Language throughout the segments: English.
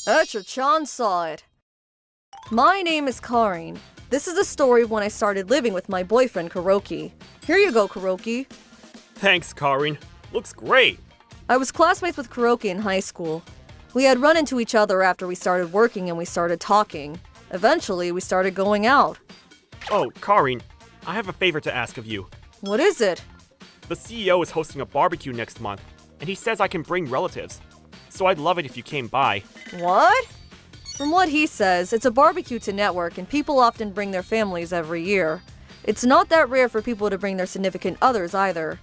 Etra-chan saw it. My name is Karin. This is the story of when I started living with my boyfriend Kuroki. Here you go, Kuroki. Thanks, Karin. Looks great. I was classmates with Kuroki in high school. We had run into each other after we started working and we started talking. Eventually, we started going out. Oh, Karin, I have a favor to ask of you. What is it? The CEO is hosting a barbecue next month, and he says I can bring relatives. So I'd love it if you came by. What? From what he says, it's a barbecue to network and people often bring their families every year. It's not that rare for people to bring their significant others either.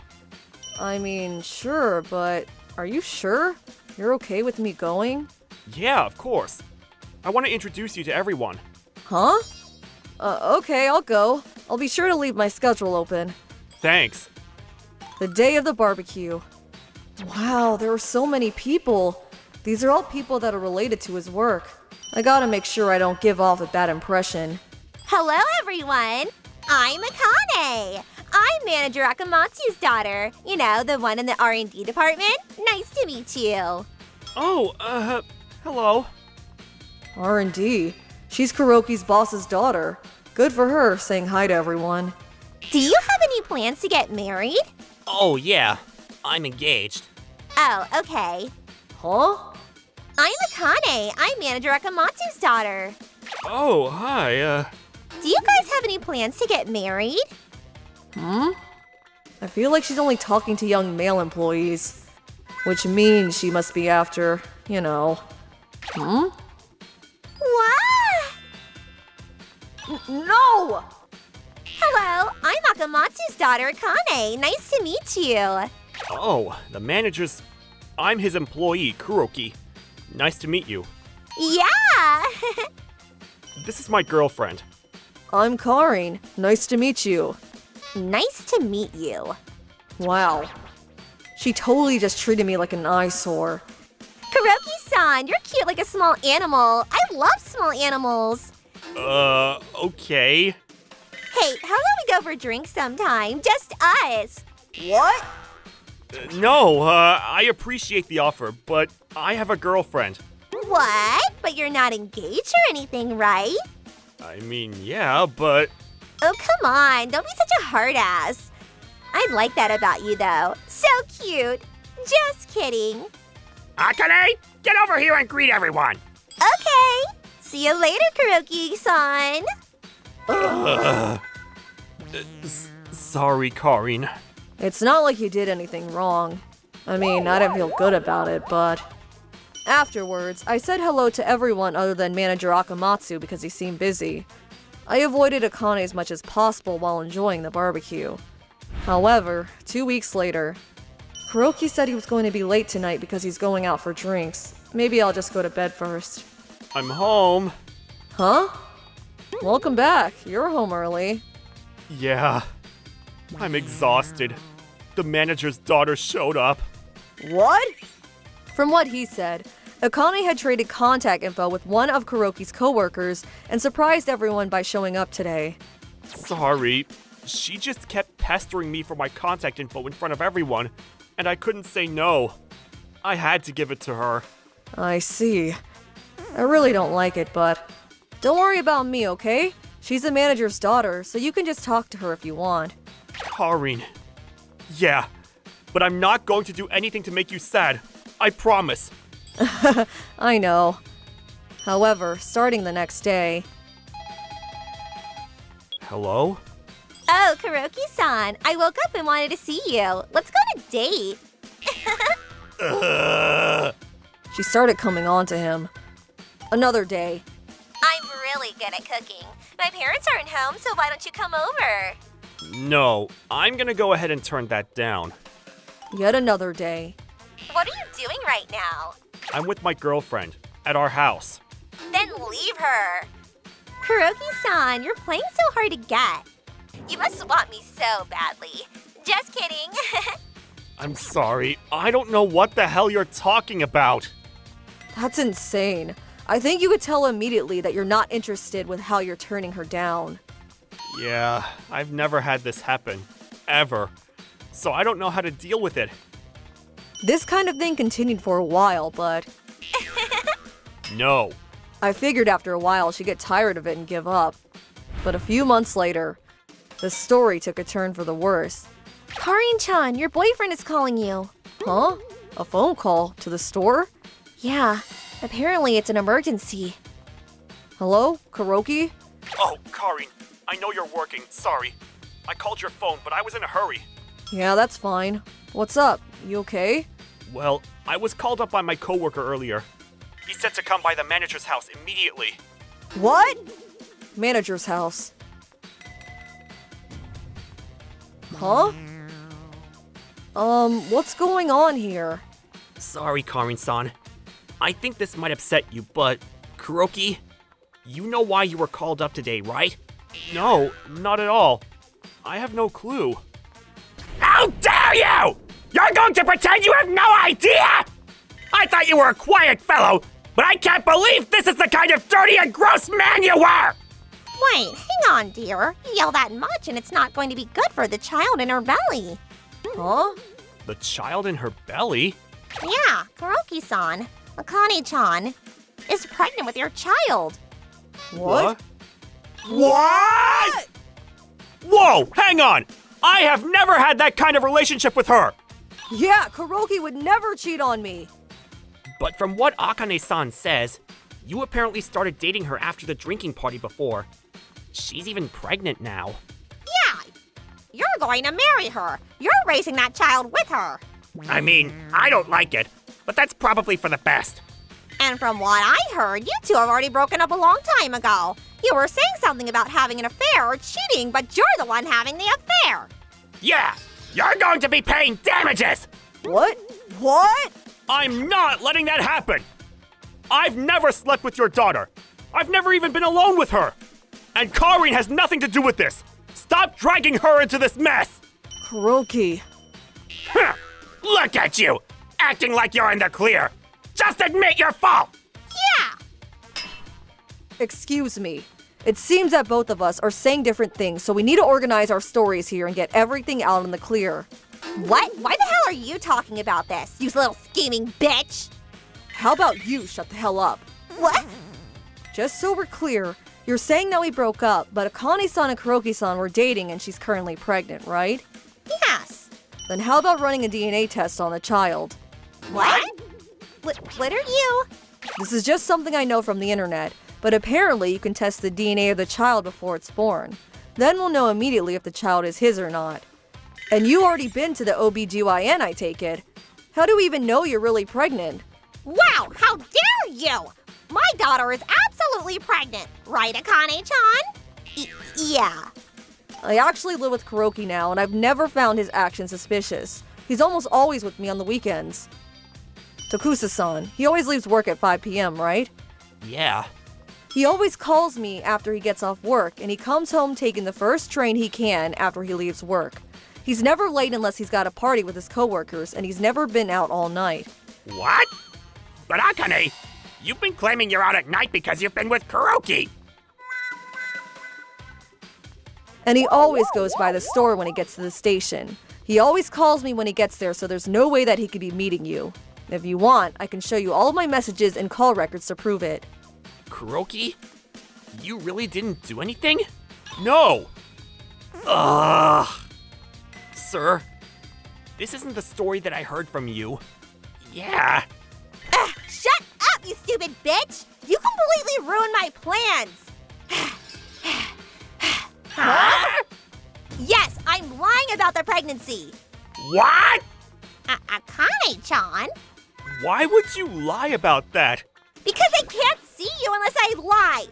I mean, sure, but are you sure? You're okay with me going? Yeah, of course. I want to introduce you to everyone. Huh? Okay, I'll go. I'll be sure to leave my schedule open. Thanks. The day of the barbecue. Wow, there are so many people. These are all people that are related to his work. I gotta make sure I don't give off a bad impression. Hello, everyone. I'm Akane. I'm Manager Akamatsu's daughter. You know, the one in the R&D department. Nice to meet you. Oh, hello. R&D. She's Kuroki's boss's daughter. Good for her, saying hi to everyone. Do you have any plans to get married? Oh, yeah. I'm engaged. Oh, okay. Huh? I'm Akane. I'm Manager Akamatsu's daughter. Oh, hi, Do you guys have any plans to get married? I feel like she's only talking to young male employees. Which means she must be after, you know. What? No! Hello, I'm Akamatsu's daughter, Akane. Nice to meet you. Oh, the manager's... I'm his employee, Kuroki. Nice to meet you. Yeah! This is my girlfriend. I'm Karin. Nice to meet you. Nice to meet you. Wow. She totally just treated me like an eyesore. Kuroki-san, you're cute like a small animal. I love small animals. Okay. Hey, how about we go for drinks sometime? Just us. What? No, I appreciate the offer, but I have a girlfriend. What? But you're not engaged or anything, right? I mean, yeah, but... Oh, come on. Don't be such a hard ass. I like that about you, though. So cute. Just kidding. Akane, get over here and greet everyone. Okay. See you later, Kuroki-san. Sorry, Karin. It's not like you did anything wrong. I mean, I didn't feel good about it, but... Afterwards, I said hello to everyone other than Manager Akamatsu because he seemed busy. I avoided Akane as much as possible while enjoying the barbecue. However, 2 weeks later, Kuroki said he was going to be late tonight because he's going out for drinks. Maybe I'll just go to bed first. I'm home. Huh? Welcome back. You're home early. Yeah. I'm exhausted. The manager's daughter showed up. What? From what he said, Akane had traded contact info with one of Kuroki's coworkers and surprised everyone by showing up today. Sorry. She just kept pestering me for my contact info in front of everyone, and I couldn't say no. I had to give it to her. I see. I really don't like it, but don't worry about me, okay? She's the manager's daughter, so you can just talk to her if you want. Karin. Yeah, but I'm not going to do anything to make you sad. I promise. I know. However, starting the next day... Hello? Oh, Kuroki-san. I woke up and wanted to see you. Let's go on a date. She started coming on to him. Another day. I'm really good at cooking. My parents aren't home, so why don't you come over? No, I'm gonna go ahead and turn that down. Yet another day. What are you doing right now? I'm with my girlfriend at our house. Then leave her. Kuroki-san, you're playing so hard to get. You must want me so badly. Just kidding. I'm sorry. I don't know what the hell you're talking about. That's insane. I think you could tell immediately that you're not interested with how you're turning her down. Yeah, I've never had this happen. Ever. So I don't know how to deal with it. This kind of thing continued for a while, but... No. I figured after a while she'd get tired of it and give up. But a few months later, the story took a turn for the worse. Karin-chan, your boyfriend is calling you. Huh? A phone call to the store? Yeah, apparently it's an emergency. Hello? Kuroki? Oh, Karin, I know you're working. Sorry. I called your phone, but I was in a hurry. Yeah, that's fine. What's up? You okay? Well, I was called up by my coworker earlier. He said to come by the manager's house immediately. What? Manager's house. Huh? What's going on here? Sorry, Karin-san. I think this might upset you, but Kuroki, you know why you were called up today, right? No, not at all. I have no clue. How dare you! You're going to pretend you have no idea? I thought you were a quiet fellow, but I can't believe this is the kind of dirty and gross man you were! Wait, hang on, dear. You yell that much and it's not going to be good for the child in her belly. Huh? The child in her belly? Yeah, Kuroki-san, Akane-chan, is pregnant with your child. What? What? Whoa, hang on! I have never had that kind of relationship with her! Yeah, Kuroki would never cheat on me. But from what Akane-san says, you apparently started dating her after the drinking party before. She's even pregnant now. Yeah, you're going to marry her. You're raising that child with her. I mean, I don't like it, but that's probably for the best. And from what I heard, you two have already broken up a long time ago. You were saying something about having an affair or cheating, but you're the one having the affair. Yeah, you're going to be paying damages! What? What? I'm not letting that happen! I've never slept with your daughter. I've never even been alone with her. And Karin has nothing to do with this. Stop dragging her into this mess! Kuroki. Huh. Look at you, acting like you're in the clear. Just admit your fault! Yeah. Excuse me. It seems that both of us are saying different things, so we need to organize our stories here and get everything out in the clear. What? Why the hell are you talking about this, you little scheming bitch? How about you shut the hell up? What? Just so we're clear, you're saying that we broke up, but Akane-san and Kuroki-san were dating and she's currently pregnant, right? Yes. Then how about running a DNA test on the child? What? What are you? This is just something I know from the internet, but apparently you can test the DNA of the child before it's born. Then we'll know immediately if the child is his or not. And you already been to the OBGYN, I take it. How do we even know you're really pregnant? Wow, how dare you! My daughter is absolutely pregnant, right, Akane-chan? Yeah. I actually live with Kuroki now, and I've never found his actions suspicious. He's almost always with me on the weekends. Tokusa-san, he always leaves work at 5 p.m., right? Yeah. He always calls me after he gets off work, and he comes home taking the first train he can after he leaves work. He's never late unless he's got a party with his coworkers, and he's never been out all night. What? But Akane, you've been claiming you're out at night because you've been with Kuroki. And he always goes by the store when he gets to the station. He always calls me when he gets there, so there's no way that he could be meeting you. If you want, I can show you all of my messages and call records to prove it. Kuroki? You really didn't do anything? No! Ugh. Sir, this isn't the story that I heard from you. Yeah. Shut up, you stupid bitch! You completely ruined my plans! Huh? Yes, I'm lying about the pregnancy! What? Akane-chan? Why would you lie about that? Because I can't see you unless I lie!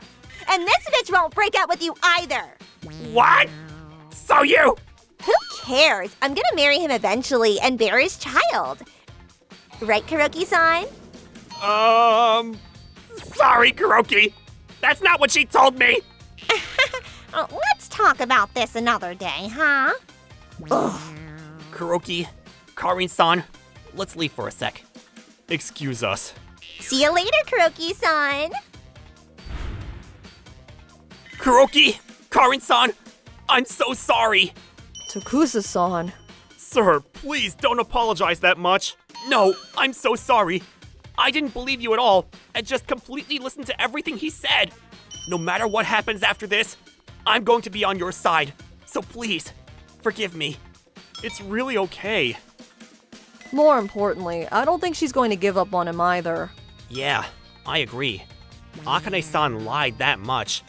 And this bitch won't break up with you either! What? So you... Who cares? I'm gonna marry him eventually and bear his child. Right, Kuroki-san? Sorry, Kuroki. That's not what she told me. Let's talk about this another day, huh? Ugh. Kuroki, Karin-san, let's leave for a sec. Excuse us. See you later, Kuroki-san. Kuroki, Karin-san, I'm so sorry. Tokusa-san. Sir, please don't apologize that much. No, I'm so sorry. I didn't believe you at all and just completely listened to everything he said. No matter what happens after this, I'm going to be on your side. So please, forgive me. It's really okay. More importantly, I don't think she's going to give up on him either. Yeah, I agree. Akane-san lied that much.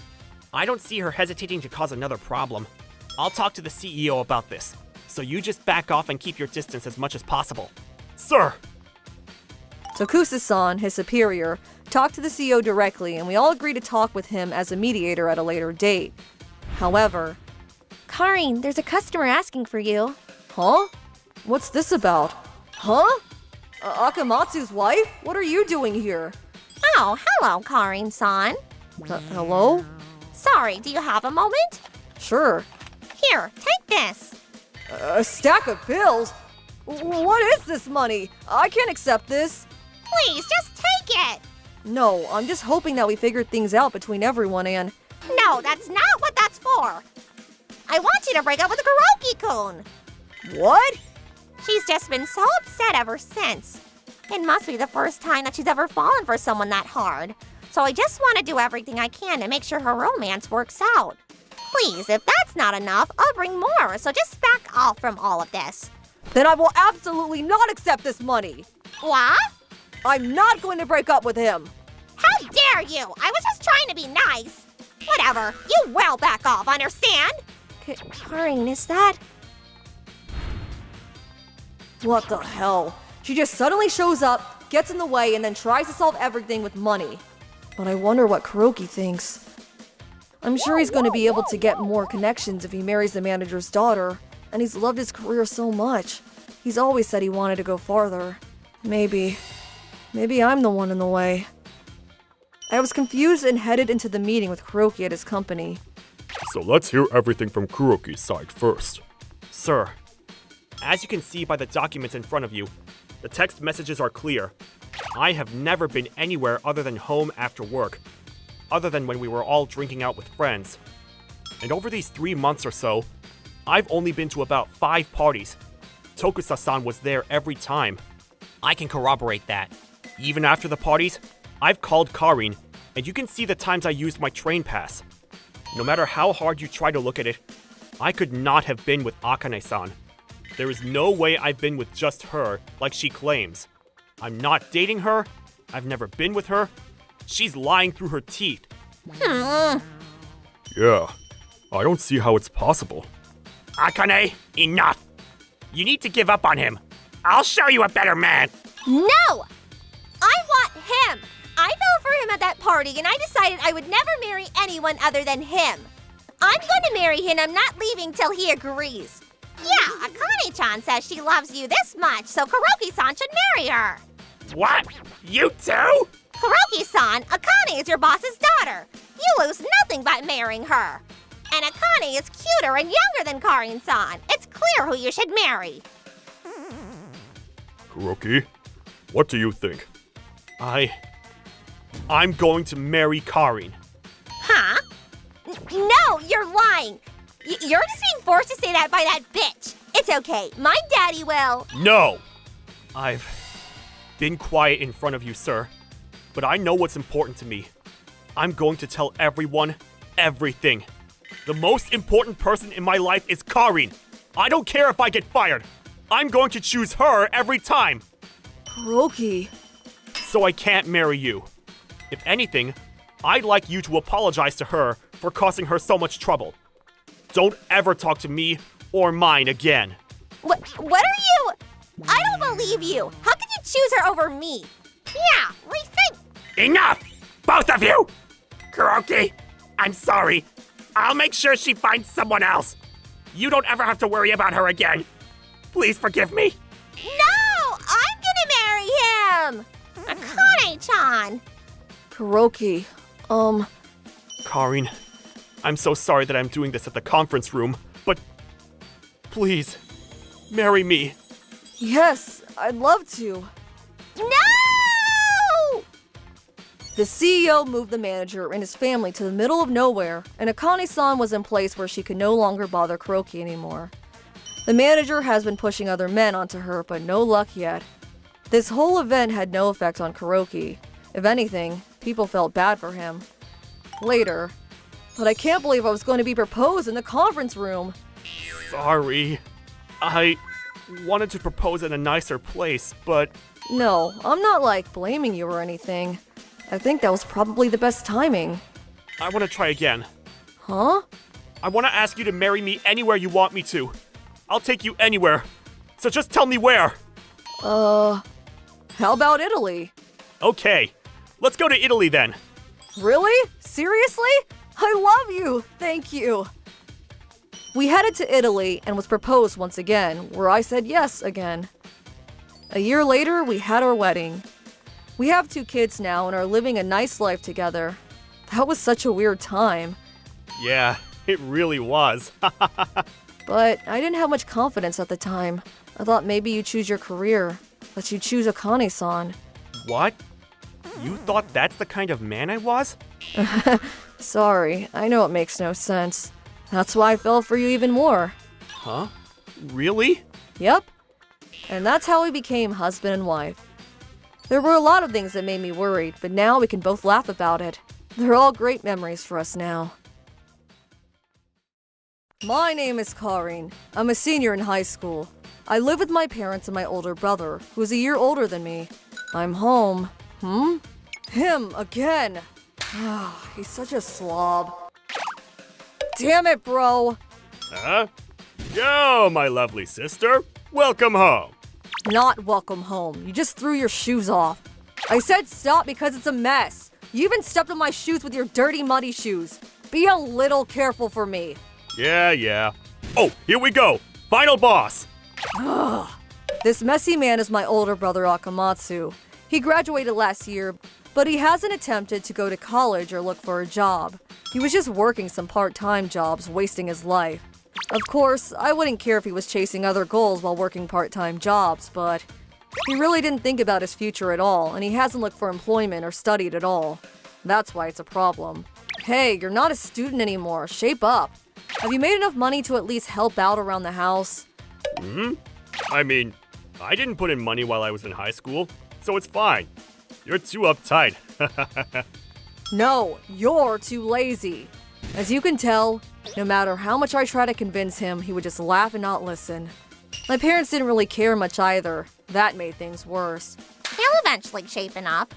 I don't see her hesitating to cause another problem. I'll talk to the CEO about this, so you just back off and keep your distance as much as possible. Sir! Tokusa-san, his superior, talked to the CEO directly, and we all agreed to talk with him as a mediator at a later date. However, Karin, there's a customer asking for you. huh? What's this about? Huh? Akamatsu's wife? What are you doing here? Oh, hello, Karin-san. Hello? Sorry, do you have a moment? Sure. Here, take this. A stack of bills? What is this money? I can't accept this. Please, just take it. No, I'm just hoping that we figured things out between everyone and... No, that's not what that's for. I want you to break up with Kuroki-kun. What? She's just been so upset ever since. It must be the first time that she's ever fallen for someone that hard. So I just want to do everything I can to make sure her romance works out. Please, if that's not enough, I'll bring more, so just back off from all of this. Then I will absolutely not accept this money. What? I'm not going to break up with him. How dare you? I was just trying to be nice. Whatever, you will back off, understand? Karin, is that... What the hell? She just suddenly shows up, gets in the way, and then tries to solve everything with money. But I wonder what Kuroki thinks. I'm sure he's going to be able to get more connections if he marries the manager's daughter, and he's loved his career so much. He's always said he wanted to go farther. Maybe I'm the one in the way. I was confused and headed into the meeting with Kuroki at his company. So let's hear everything from Kuroki's side first. Sir, as you can see by the documents in front of you, the text messages are clear. I have never been anywhere other than home after work, other than when we were all drinking out with friends. And over these 3 months or so, I've only been to about 5 parties. Tokusa-san was there every time. I can corroborate that. Even after the parties, I've called Karin, and you can see the times I used my train pass. No matter how hard you try to look at it, I could not have been with Akane-san. There is no way I've been with just her, like she claims. I'm not dating her. I've never been with her. She's lying through her teeth. Yeah, I don't see how it's possible. Akane, enough! You need to give up on him. I'll show you a better man. No! I want him! I fell for him at that party and I decided I would never marry anyone other than him. I'm going to marry him. I'm not leaving till he agrees. Yeah, Akane-chan says she loves you this much, so Kuroki-san should marry her. What? You too? Kuroki-san, Akane is your boss's daughter. You lose nothing by marrying her. And Akane is cuter and younger than Karin-san. It's clear who you should marry. Kuroki, what do you think? I'm going to marry Karin. Huh? No, you're lying. You're just being forced to say that by that bitch. It's okay. My daddy will. No! I've been quiet in front of you, sir. But I know what's important to me. I'm going to tell everyone everything. The most important person in my life is Karin. I don't care if I get fired. I'm going to choose her every time. Kuroki. So I can't marry you. If anything, I'd like you to apologize to her for causing her so much trouble. Don't ever talk to me or mine again. What are you? I don't believe you. How can you choose her over me? Yeah, rethink. Enough! Both of you! Kuroki, I'm sorry. I'll make sure she finds someone else. You don't ever have to worry about her again. Please forgive me. No! I'm gonna marry him! Akane-chan! Kuroki, Karin, I'm so sorry that I'm doing this at the conference room, but please, marry me. Yes, I'd love to. No! The CEO moved the manager and his family to the middle of nowhere, and Akane-san was in place where she could no longer bother Kuroki anymore. The manager has been pushing other men onto her, but no luck yet. This whole event had no effect on Kuroki. If anything, people felt bad for him. Later. But I can't believe I was going to be proposed in the conference room. Sorry. I wanted to propose in a nicer place, but No, I'm not like blaming you or anything. I think that was probably the best timing. I want to try again. Huh? I want to ask you to marry me anywhere you want me to. I'll take you anywhere. So just tell me where. How about Italy? Okay, let's go to Italy then. Really? Seriously? I love you! Thank you! We headed to Italy and was proposed once again, where I said yes again. A year later, we had our wedding. We have 2 kids now and are living a nice life together. That was such a weird time. Yeah, it really was. But I didn't have much confidence at the time. I thought maybe you choose your career, but you choose Akane-san. What? You thought that's the kind of man I was? Sorry, I know it makes no sense. That's why I fell for you even more. Huh? Really? Yep. And that's how we became husband and wife. There were a lot of things that made me worried, but now we can both laugh about it. They're all great memories for us now. My name is Karin. I'm a senior in high school. I live with my parents and my older brother, who's a year older than me. I'm home. Him again. He's such a slob. Damn it, bro. Huh? Yo, my lovely sister. Welcome home. Not welcome home. You just threw your shoes off. I said stop because it's a mess. You even stepped on my shoes with your dirty, muddy shoes. Be a little careful for me. Yeah. Oh, here we go. Final boss. This messy man is my older brother Akamatsu. He graduated last year, but he hasn't attempted to go to college or look for a job. He was just working some part-time jobs, wasting his life. Of course, I wouldn't care if he was chasing other goals while working part-time jobs, but he really didn't think about his future at all, and he hasn't looked for employment or studied at all. That's why it's a problem. Hey, you're not a student anymore. Shape up. Have you made enough money to at least help out around the house? I mean, I didn't put in money while I was in high school, so it's fine. You're too uptight. No, you're too lazy. As you can tell, no matter how much I try to convince him, he would just laugh and not listen. My parents didn't really care much either. That made things worse. He'll eventually shapen up.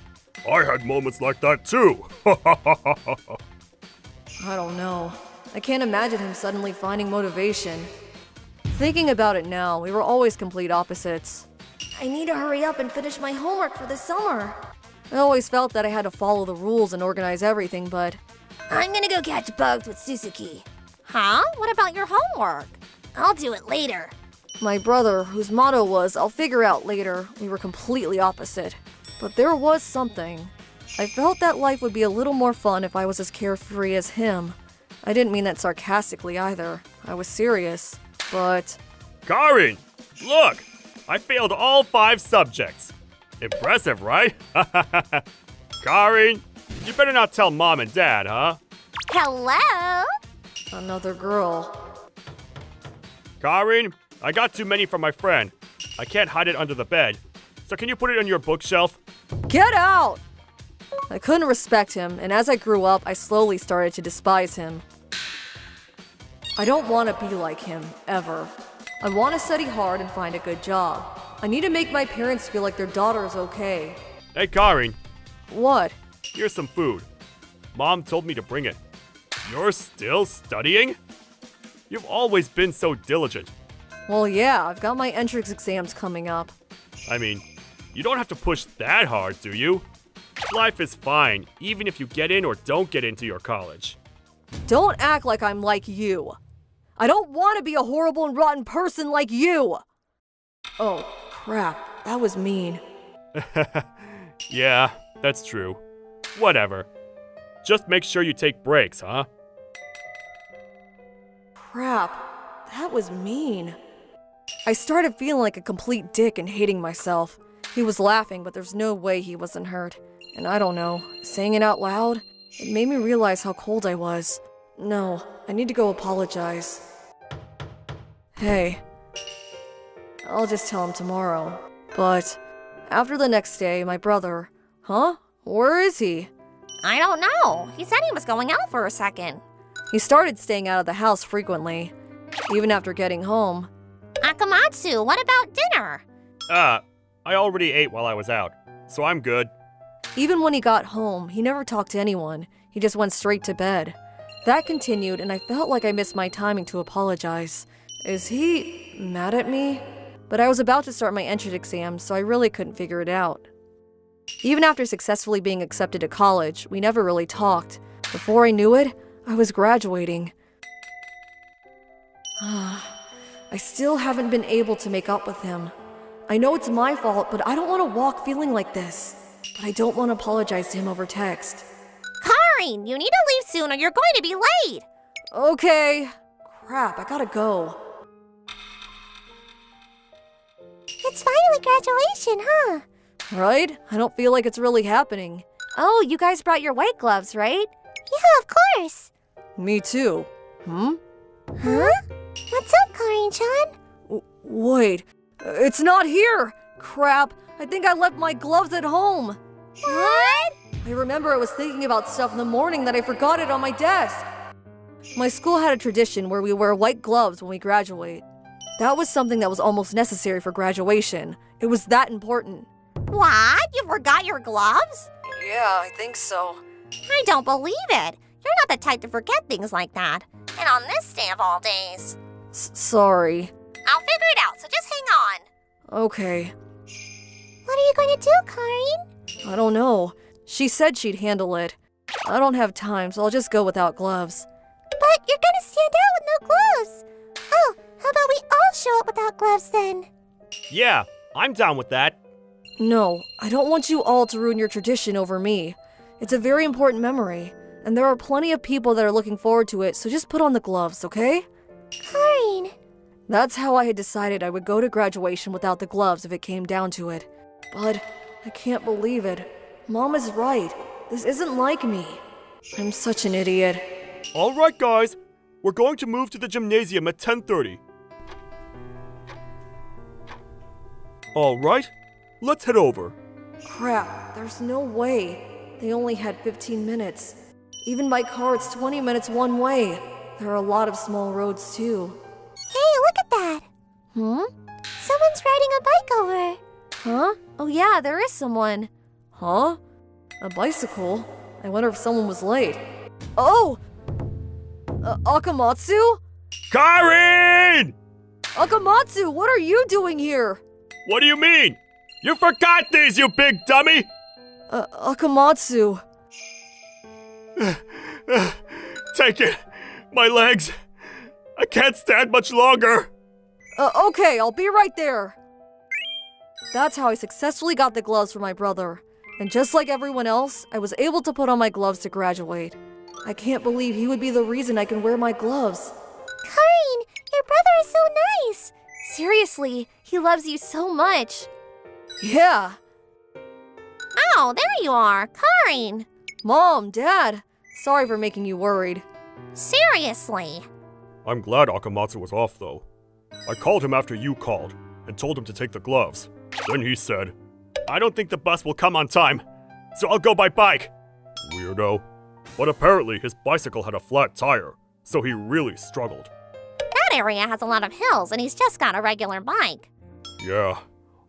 I had moments like that too. I don't know. I can't imagine him suddenly finding motivation. Thinking about it now, we were always complete opposites. I need to hurry up and finish my homework for the summer. I always felt that I had to follow the rules and organize everything, but I'm gonna go catch bugs with Suzuki. Huh? What about your homework? I'll do it later. my brother, whose motto was, "I'll figure out later," we were completely opposite. But there was something. I felt that life would be a little more fun if I was as carefree as him. I didn't mean that sarcastically either. I was serious. But Karin, look! I failed all 5 subjects. Impressive, right? Karin, you better not tell Mom and Dad, huh? Hello? another girl. Karin, I got too many from my friend. I can't hide it under the bed. So can you put it on your bookshelf? Get out! I couldn't respect him, and as I grew up, I slowly started to despise him. I don't want to be like him, ever. I want to study hard and find a good job. I need to make my parents feel like their daughter is okay. Hey, Karin, What? here's some food. Mom told me to bring it. You're still studying? You've always been so diligent. Well, yeah, I've got my entrance exams coming up. I mean, you don't have to push that hard, do you? Life is fine, even if you get in or don't get into your college. Don't act like I'm like you. I don't want to be a horrible and rotten person like you. Oh, crap. That was mean. Yeah, that's true. Whatever. Just make sure you take breaks, huh? Crap. That was mean. I started feeling like a complete dick and hating myself. He was laughing, but there's no way he wasn't hurt. And I don't know, saying it out loud, it made me realize how cold I was. No, I need to go apologize. Hey. I'll just tell him tomorrow. But After the next day, my brother... Huh? Where is he? I don't know. He said he was going out for a second. He started staying out of the house frequently, even after getting home. Akamatsu, what about dinner? I already ate while I was out, so I'm good. Even when he got home, he never talked to anyone. He just went straight to bed. That continued, and I felt like I missed my timing to apologize. Is he mad at me? But I was about to start my entrance exam, so I really couldn't figure it out. Even after successfully being accepted to college, we never really talked. Before I knew it, I was graduating. I still haven't been able to make up with him. I know it's my fault, but I don't want to walk feeling like this. But I don't want to apologize to him over text. Karin, you need to leave soon or you're going to be late. Okay. Crap, I gotta go. It's finally graduation, huh? Right? I don't feel like it's really happening. Oh, you guys brought your white gloves, right? Yeah, of course. Me too. Huh? What's up, Karin-chan? Wait, it's not here! Crap, I think I left my gloves at home. What? I remember I was thinking about stuff in the morning that I forgot it on my desk. My school had a tradition where we wear white gloves when we graduate. That was something that was almost necessary for graduation. It was that important. What? You forgot your gloves? Yeah, I think so. I don't believe it. You're not the type to forget things like that. And on this day of all days. Sorry. I'll figure it out, so just hang on. Okay. What are you going to do, Karin? I don't know. She said she'd handle it. I don't have time, so I'll just go without gloves. But you're gonna stand out with no gloves. Oh, how about we all show up without gloves then? Yeah, I'm down with that. No, I don't want you all to ruin your tradition over me. It's a very important memory, and there are plenty of people that are looking forward to it, so just put on the gloves, okay? Karin. That's how I had decided I would go to graduation without the gloves if it came down to it. But I can't believe it. Mom is right. This isn't like me. I'm such an idiot. All right, guys. We're going to move to the gymnasium at 10:30. All right. Let's head over. Crap, there's no way. They only had 15 minutes. Even by car, it's 20 minutes one way. There are a lot of small roads, too. Hey, look at that. Someone's riding a bike over. Huh? Oh yeah, there is someone. Huh? A bicycle? I wonder if someone was late. Oh! Akamatsu? Karin! Akamatsu, what are you doing here? What do you mean? You forgot these, you big dummy! Akamatsu. Take it. My legs. I can't stand much longer. Okay, I'll be right there. That's how I successfully got the gloves for my brother. And just like everyone else, I was able to put on my gloves to graduate. I can't believe he would be the reason I can wear my gloves. Karin, your brother is so nice. Seriously, he loves you so much. Yeah. Oh, there you are, Karin. Mom, Dad, sorry for making you worried. Seriously. I'm glad Akamatsu was off, though. I called him after you called and told him to take the gloves. Then he said, I don't think the bus will come on time, so I'll go by bike. Weirdo. But apparently his bicycle had a flat tire, so he really struggled. That area has a lot of hills, and he's just got a regular bike. Yeah,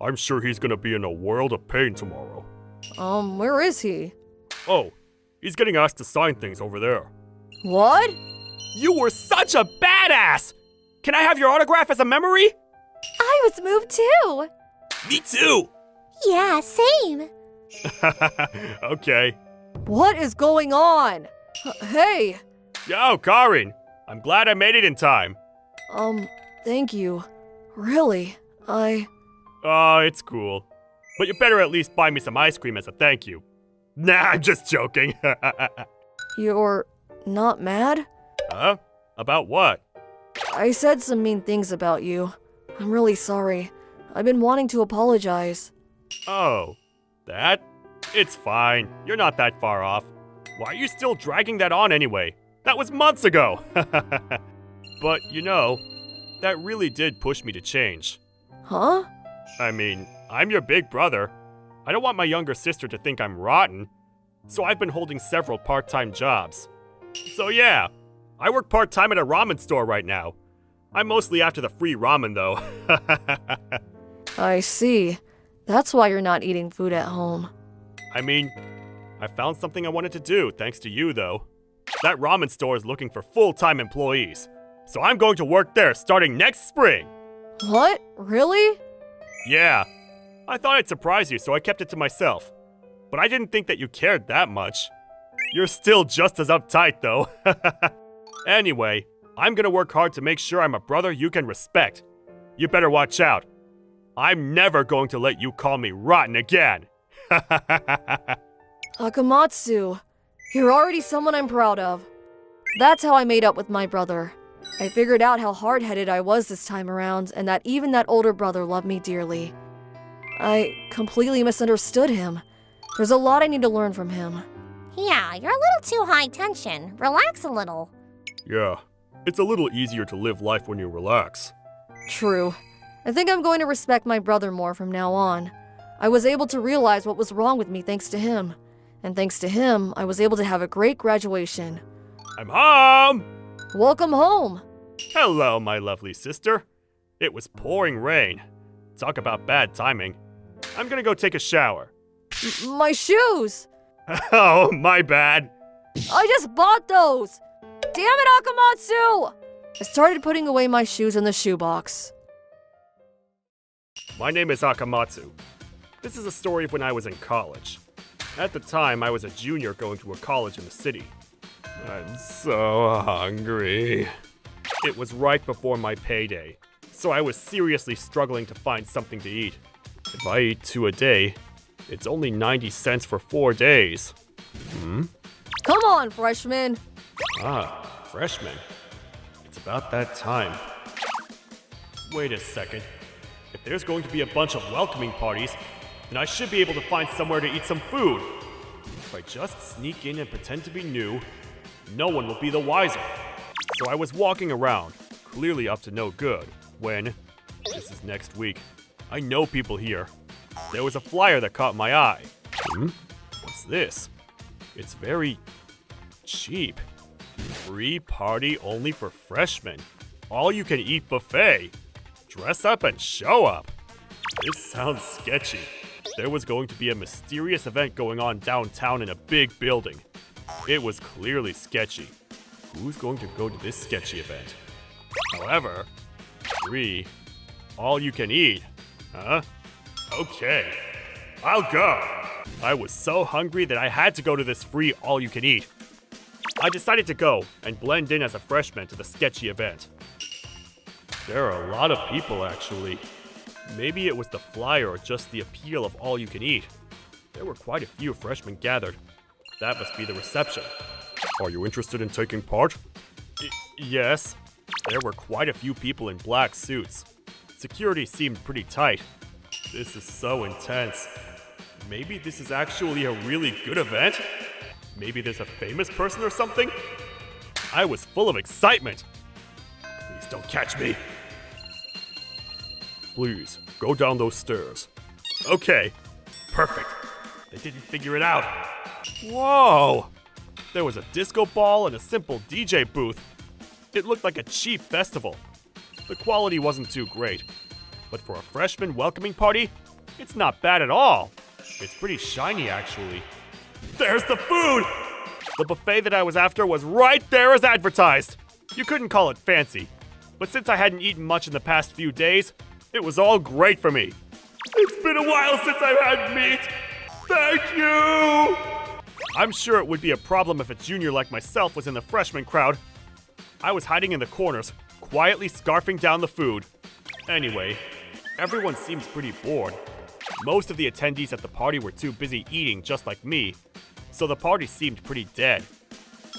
I'm sure he's gonna be in a world of pain tomorrow. Where is he? Oh, he's getting asked to sign things over there. What? You were such a badass! Can I have your autograph as a memory? I was moved too. Me too! Yeah, same. Okay. What is going on? Hey! Yo, Karin! I'm glad I made it in time. Thank you. Really, Oh, it's cool. But you better at least buy me some ice cream as a thank you. Nah, I'm just joking. You're not mad? Huh? About what? I said some mean things about you. I'm really sorry. I've been wanting to apologize. Oh, that? It's fine. You're not that far off. Why are you still dragging that on anyway? That was months ago. But, you know, that really did push me to change. Huh? I mean, I'm your big brother. I don't want my younger sister to think I'm rotten, so I've been holding several part-time jobs. So yeah, I work part-time at a ramen store right now. I'm mostly after the free ramen though. I see. That's why you're not eating food at home. I mean, I found something I wanted to do thanks to you though. That ramen store is looking for full-time employees, so I'm going to work there starting next spring. What? Really? Yeah, I thought I'd surprise you, so I kept it to myself. But I didn't think that you cared that much. You're still just as uptight, though. Anyway, I'm gonna work hard to make sure I'm a brother you can respect. You better watch out. I'm never going to let you call me rotten again. Akamatsu, you're already someone I'm proud of. That's how I made up with my brother. I figured out how hard-headed I was this time around, and that even that older brother loved me dearly. I completely misunderstood him. There's a lot I need to learn from him. Yeah, you're a little too high tension. Relax a little. Yeah, it's a little easier to live life when you relax. True. I think I'm going to respect my brother more from now on. I was able to realize what was wrong with me thanks to him. And thanks to him, I was able to have a great graduation. I'm home! Welcome home! Hello, my lovely sister. It was pouring rain. Talk about bad timing. I'm gonna go take a shower. My shoes! Oh, my bad. I just bought those! Damn it, Akamatsu! I started putting away my shoes in the shoebox. My name is Akamatsu. This is a story of when I was in college. At the time, I was a junior going to a college in the city. I'm so hungry. It was right before my payday, so I was seriously struggling to find something to eat. If I eat 2 a day, it's only 90 cents for 4 days. Come on, freshman! Ah, freshman. It's about that time. Wait a second. If there's going to be a bunch of welcoming parties, then I should be able to find somewhere to eat some food. If I just sneak in and pretend to be new, no one will be the wiser. So I was walking around, clearly up to no good, when... This is next week. I know people here. There was a flyer that caught my eye. What's this? It's very... cheap. Free party only for freshmen. All-you-can-eat buffet. Dress up and show up. This sounds sketchy. There was going to be a mysterious event going on downtown in a big building. It was clearly sketchy. Who's going to go to this sketchy event? However, free, all you can eat, huh? Okay, I'll go. I was so hungry that I had to go to this free all you can eat. I decided to go and blend in as a freshman to the sketchy event. There are a lot of people actually. Maybe it was the flyer or just the appeal of all you can eat. There were quite a few freshmen gathered. That must be the reception. Are you interested in taking part? Yes. There were quite a few people in black suits. Security seemed pretty tight. This is so intense. Maybe this is actually a really good event? Maybe there's a famous person or something? I was full of excitement. Please don't catch me. Please, go down those stairs. Okay, perfect. They didn't figure it out. Whoa! There was a disco ball and a simple DJ booth. It looked like a cheap festival. The quality wasn't too great. But for a freshman welcoming party, it's not bad at all. It's pretty shiny, actually. There's the food! The buffet that I was after was right there as advertised. You couldn't call it fancy. But since I hadn't eaten much in the past few days, it was all great for me. It's been a while since I've had meat. Thank you! I'm sure it would be a problem if a junior like myself was in the freshman crowd. I was hiding in the corners, quietly scarfing down the food. Anyway, everyone seems pretty bored. Most of the attendees at the party were too busy eating just like me, so the party seemed pretty dead.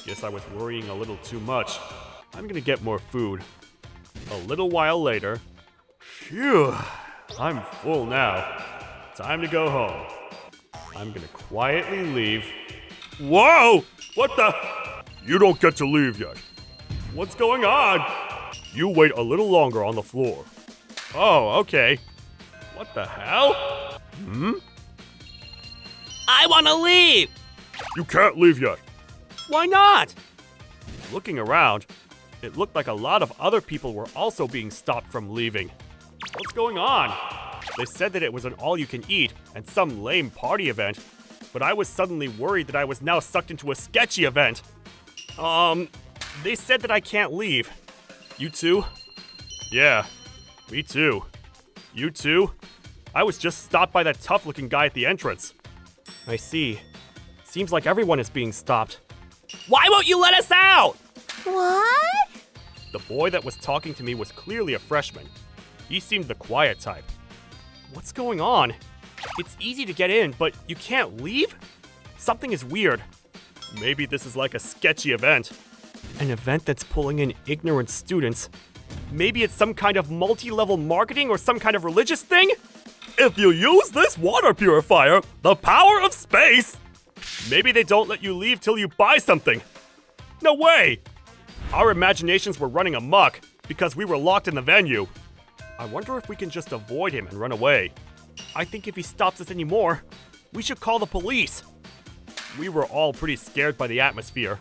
Guess I was worrying a little too much. I'm gonna get more food. A little while later... Phew, I'm full now. Time to go home. I'm gonna quietly leave. Whoa! What the? You don't get to leave yet. What's going on? You wait a little longer on the floor. Oh, okay. What the hell? I want to leave. You can't leave yet. Why not? Looking around, it looked like a lot of other people were also being stopped from leaving. What's going on? They said that it was an all-you-can-eat and some lame party event, but I was suddenly worried that I was now sucked into a sketchy event. They said that I can't leave. You too? Yeah, me too. You too? I was just stopped by that tough-looking guy at the entrance. I see. Seems like everyone is being stopped. Why won't you let us out? What? The boy that was talking to me was clearly a freshman. He seemed the quiet type. What's going on? It's easy to get in, but you can't leave? Something is weird. Maybe this is like a sketchy event. An event that's pulling in ignorant students. Maybe it's some kind of multi-level marketing or some kind of religious thing? If you use this water purifier, the power of space. Maybe they don't let you leave till you buy something. No way! Our imaginations were running amok because we were locked in the venue. I wonder if we can just avoid him and run away. I think if he stops us anymore, we should call the police. We were all pretty scared by the atmosphere.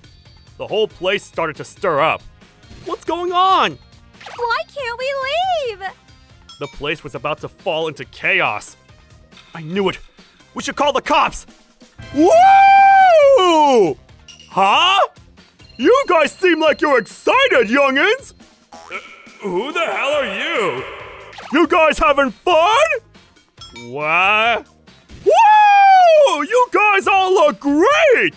The whole place started to stir up. What's going on? Why can't we leave? The place was about to fall into chaos. I knew it. We should call the cops. Woo! Huh? You guys seem like you're excited, youngins! Who the hell are you? You guys having fun? What? Woo! You guys all look great!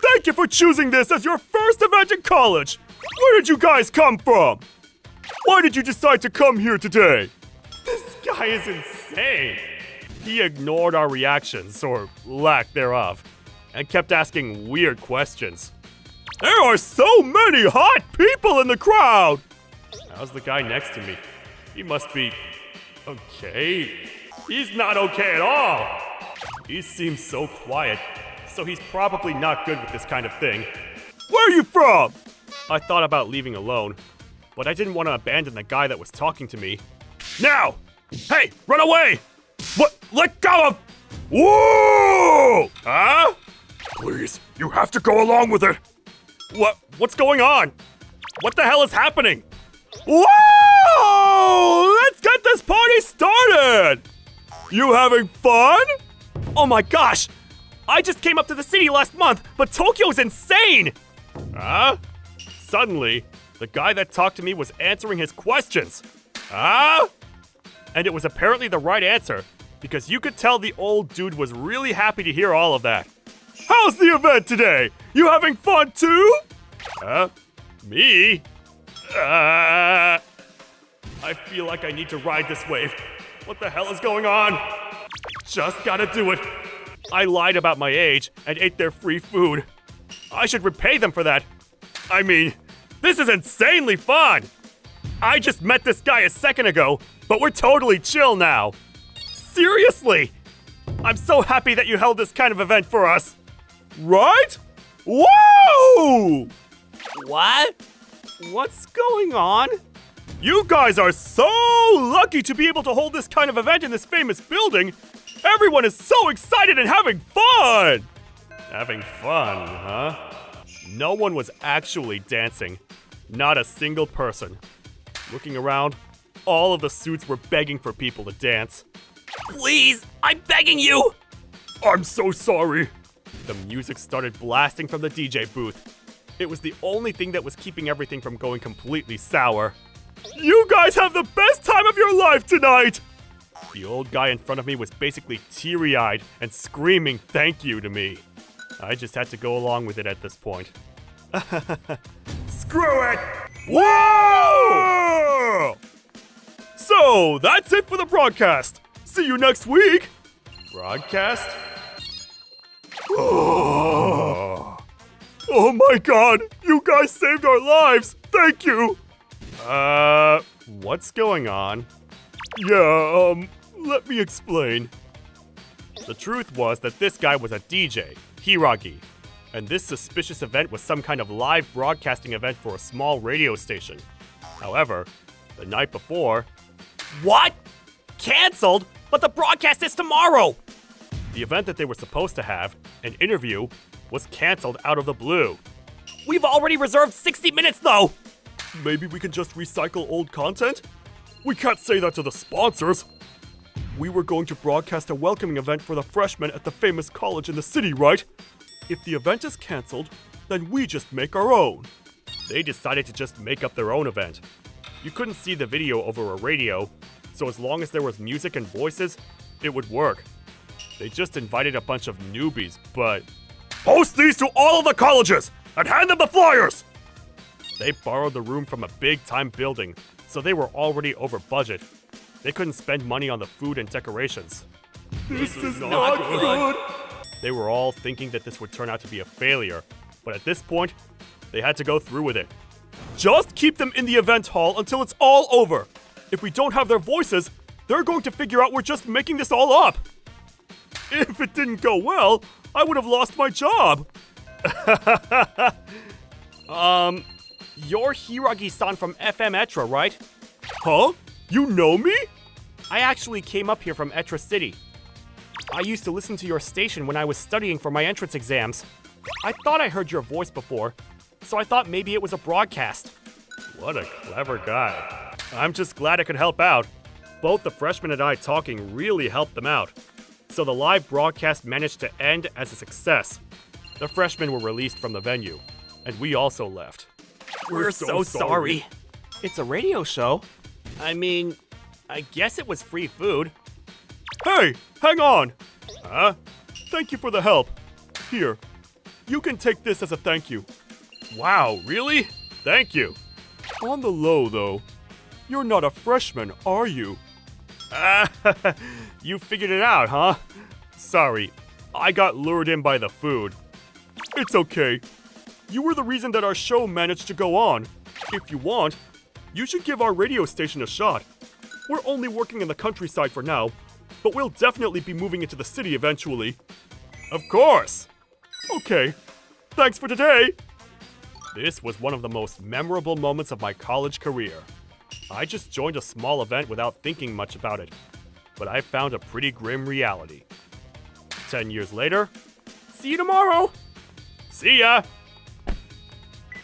Thank you for choosing this as your first event in college! Where did you guys come from? Why did you decide to come here today? This guy is insane. He ignored our reactions, or lack thereof, and kept asking weird questions. There are so many hot people in the crowd! How's the guy next to me? He must be okay. He's not okay at all. He seems so quiet, so he's probably not good with this kind of thing. Where are you from? I thought about leaving alone, but I didn't want to abandon the guy that was talking to me. Now! Hey, run away! What? Let go of... Whoa! Huh? Please, you have to go along with it. What's going on? What the hell is happening? Whoa! Let's get this party started! You having fun? Oh my gosh! I just came up to the city last month, but Tokyo's insane! Huh? Suddenly, the guy that talked to me was answering his questions. Huh? And it was apparently the right answer, because you could tell the old dude was really happy to hear all of that. How's the event today? You having fun too? Huh? Me? I feel like I need to ride this wave. What the hell is going on? Just gotta do it. I lied about my age and ate their free food. I should repay them for that. I mean, this is insanely fun. I just met this guy a second ago, but we're totally chill now. Seriously! I'm so happy that you held this kind of event for us. Right? Whoa! What? What's going on? You guys are so lucky to be able to hold this kind of event in this famous building. Everyone is so excited and having fun! Having fun, huh? No one was actually dancing. Not a single person. Looking around, all of the suits were begging for people to dance. Please, I'm begging you. I'm so sorry. The music started blasting from the DJ booth. It was the only thing that was keeping everything from going completely sour. You guys have the best time of your life tonight! The old guy in front of me was basically teary-eyed and screaming thank you to me. I just had to go along with it at this point. Screw it! Whoa! So, that's it for the broadcast. See you next week. Broadcast? Oh my god, you guys saved our lives. Thank you. What's going on? Yeah, let me explain. The truth was that this guy was a DJ, Hiragi, and this suspicious event was some kind of live broadcasting event for a small radio station. However, the night before... What? Canceled? But the broadcast is tomorrow. The event that they were supposed to have, an interview, was canceled out of the blue. We've already reserved 60 minutes, though! Maybe we can just recycle old content? We can't say that to the sponsors. We were going to broadcast a welcoming event for the freshmen at the famous college in the city, right? If the event is canceled, then we just make our own. They decided to just make up their own event. You couldn't see the video over a radio, so as long as there was music and voices, it would work. They just invited a bunch of newbies, but Post these to all of the colleges and hand them the flyers! they borrowed the room from a big-time building, so they were already over budget. They couldn't spend money on the food and decorations. This is not good! They were all thinking that this would turn out to be a failure, but at this point, they had to go through with it. Just keep them in the event hall until it's all over. If we don't have their voices, they're going to figure out we're just making this all up. If it didn't go well, I would have lost my job. You're Hiragi-san from FM Etra, right? Huh? You know me? I actually came up here from Etra City. I used to listen to your station when I was studying for my entrance exams. I thought I heard your voice before, so I thought maybe it was a broadcast. What a clever guy. I'm just glad I could help out. Both the freshmen and I talking really helped them out. So the live broadcast managed to end as a success. The freshmen were released from the venue, and we also left. We're so sorry. It's a radio show. I mean, I guess it was free food. Hey, hang on. Huh? Thank you for the help. Here, you can take this as a thank you. Wow, really? Thank you. On the low, though, you're not a freshman, are you? You figured it out, huh? Sorry, I got lured in by the food. It's okay. You were the reason that our show managed to go on. If you want, you should give our radio station a shot. We're only working in the countryside for now, but we'll definitely be moving into the city eventually. Of course! Okay, thanks for today! This was one of the most memorable moments of my college career. I just joined a small event without thinking much about it, but I found a pretty grim reality. 10 years later, see you tomorrow! See ya!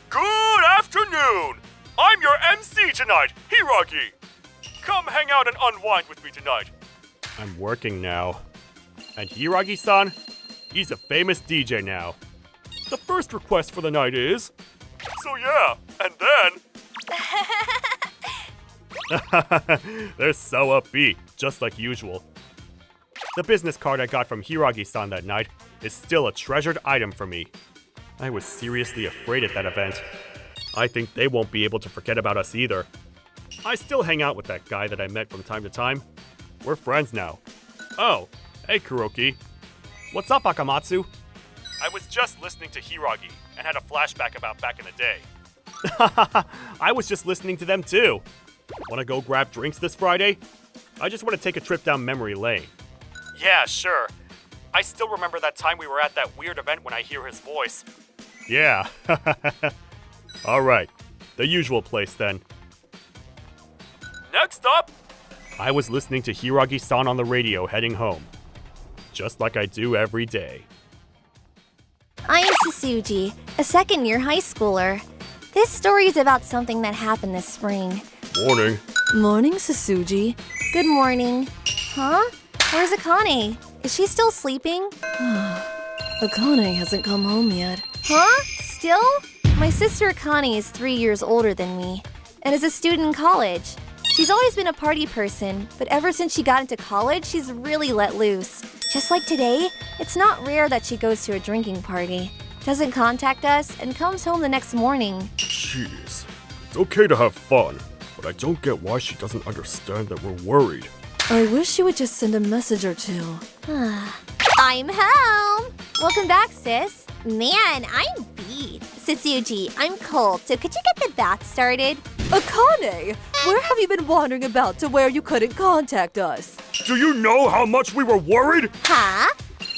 Good afternoon! I'm your MC tonight, Hiragi! Come hang out and unwind with me tonight. I'm working now. And Hiragi-san, he's a famous DJ now. The first request for the night is... So yeah, and then... They're so upbeat, just like usual. The business card I got from Hiragi-san that night is still a treasured item for me. I was seriously afraid at that event. I think they won't be able to forget about us either. I still hang out with that guy that I met from time to time. We're friends now. Oh, hey Kuroki. What's up, Akamatsu? I was just listening to Hiragi and had a flashback about back in the day. I was just listening to them too. Wanna go grab drinks this Friday? I just want to take a trip down memory lane. Yeah, sure. I still remember that time we were at that weird event when I hear his voice. Yeah. Alright, the usual place then. Next up... I was listening to Hiragi-san on the radio heading home. Just like I do every day. I'm Sasuji, a second-year high schooler. This story is about something that happened this spring. Morning. Morning, Sasuji. Good morning. Huh? Where's Akane? Is she still sleeping? Akane hasn't come home yet. Huh? Still? My sister Akane is 3 years older than me and is a student in college. She's always been a party person, but ever since she got into college, she's really let loose. Just like today, it's not rare that she goes to a drinking party, doesn't contact us, and comes home the next morning. Jeez. It's okay to have fun, but I don't get why she doesn't understand that we're worried. I wish you would just send a message or two. I'm home! Welcome back, sis. Man, I'm beat. Sasuji, I'm cold, so could you get the bath started? Akane, where have you been wandering about to where you couldn't contact us? Do you know how much we were worried? Huh?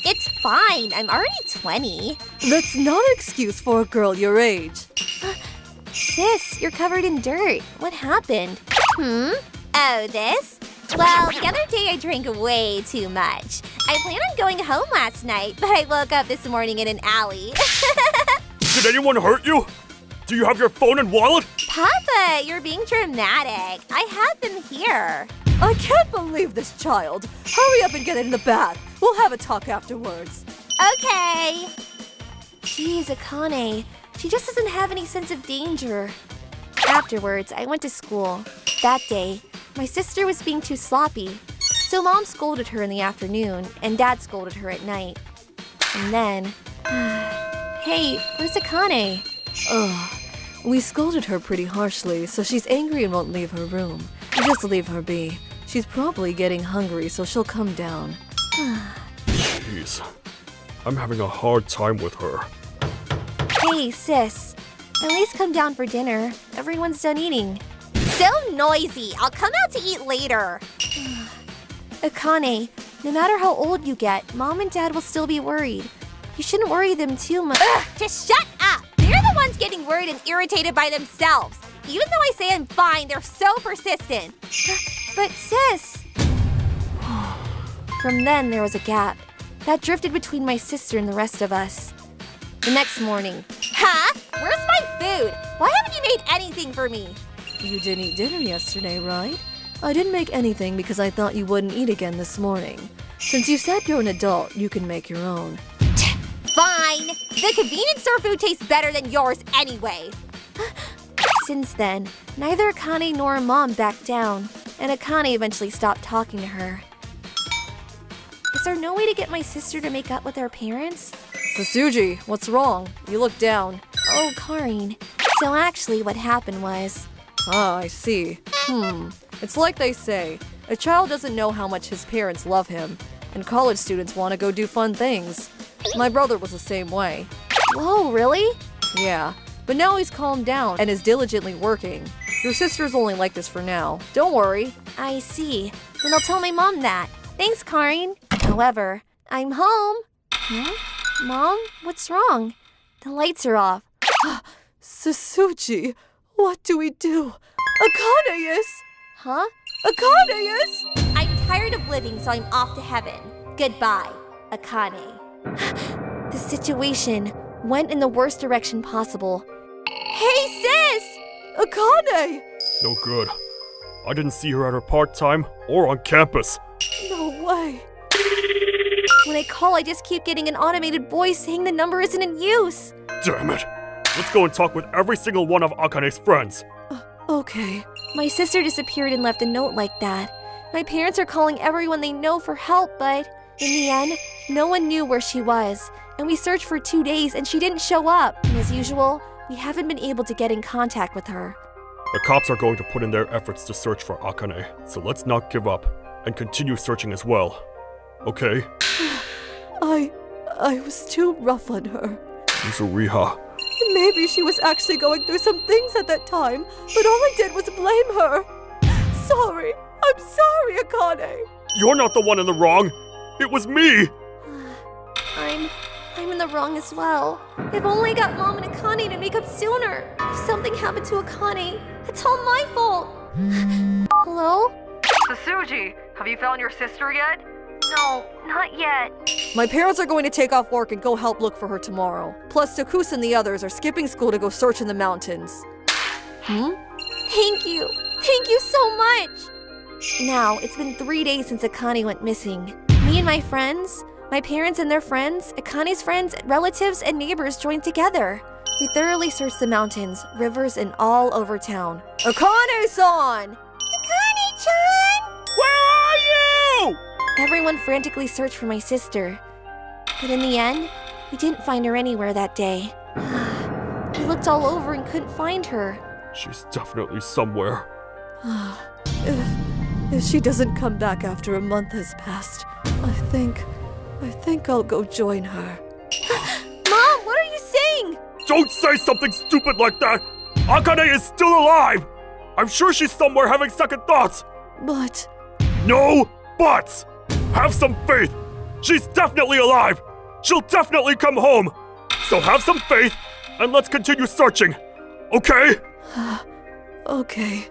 It's fine. I'm already 20. That's not an excuse for a girl your age. Sis, you're covered in dirt. What happened? Oh, this? Well, the other day I drank way too much. I planned on going home last night, but I woke up this morning in an alley. Did anyone hurt you? Do you have your phone and wallet? Papa, you're being dramatic. I have them here. I can't believe this child. Hurry up and get in the bath. We'll have a talk afterwards. Okay. Geez, Akane. She just doesn't have any sense of danger. Afterwards, I went to school. That day, my sister was being too sloppy. So Mom scolded her in the afternoon, and Dad scolded her at night. And then... Hey, where's Akane? Ugh. We scolded her pretty harshly, so she's angry and won't leave her room. Just leave her be. She's probably getting hungry, so she'll come down. Jeez. I'm having a hard time with her. Hey, sis. At least come down for dinner. Everyone's done eating. So noisy. I'll come out to eat later. Akane, no matter how old you get, Mom and Dad will still be worried. You shouldn't worry them too much. Ugh, just shut up! They're the ones getting worried and irritated by themselves. Even though I say I'm fine, they're so persistent. But sis... From then, there was a gap. That drifted between my sister and the rest of us. The next morning... Huh? Where's my food? Why haven't you made anything for me? You didn't eat dinner yesterday, right? I didn't make anything because I thought you wouldn't eat again this morning. Since you said you're an adult, you can make your own. Fine. The convenience store food tastes better than yours anyway. Since then, neither Akane nor her mom backed down, and Akane eventually stopped talking to her. Is there no way to get my sister to make up with her parents? Sasuji, what's wrong? You look down. Oh, Karin. So actually what happened was... Ah, I see. It's like they say, a child doesn't know how much his parents love him, and college students want to go do fun things. My brother was the same way. Whoa, really? Yeah, but now he's calmed down and is diligently working. Your sister's only like this for now. Don't worry. I see. Then I'll tell my mom that. Thanks, Karin. However, I'm home. Mom, what's wrong? The lights are off. Sasuji, what do we do? Akane is... Huh? Akane is... I'm tired of living, so I'm off to heaven. Goodbye, Akane. The situation went in the worst direction possible. Hey, sis! Akane! No good. I didn't see her at her part-time or on campus. No way. When I call, I just keep getting an automated voice saying the number isn't in use. Damn it. Let's go and talk with every single one of Akane's friends. Okay. My sister disappeared and left a note like that. My parents are calling everyone they know for help, but in the end, no one knew where she was. And we searched for 2 days and she didn't show up. And as usual, we haven't been able to get in contact with her. The cops are going to put in their efforts to search for Akane, so let's not give up and continue searching as well. Okay? I was too rough on her. Yuzuriha. Maybe she was actually going through some things at that time, but all I did was blame her. Sorry. I'm sorry, Akane. You're not the one in the wrong. It was me. I'm in the wrong as well. If only I got Mom and Akane to make up sooner. If something happened to Akane, it's all my fault. Hello? Sasuji, have you found your sister yet? No, not yet. My parents are going to take off work and go help look for her tomorrow. Plus, Takusa and the others are skipping school to go search in the mountains. Thank you. Thank you so much. Now, it's been 3 days since Akane went missing. Me and my friends, my parents and their friends, Akane's friends, relatives, and neighbors joined together. We thoroughly searched the mountains, rivers, and all over town. Akane-san! Akane-chan! Where are you? Everyone frantically searched for my sister. But in the end, we didn't find her anywhere that day. We looked all over and couldn't find her. She's definitely somewhere. If she doesn't come back after a month has passed, I think I'll go join her. Mom, what are you saying? Don't say something stupid like that! Akane is still alive! I'm sure she's somewhere having second thoughts! But... No buts! Have some faith! She's definitely alive! She'll definitely come home! So have some faith, and let's continue searching, okay? Okay.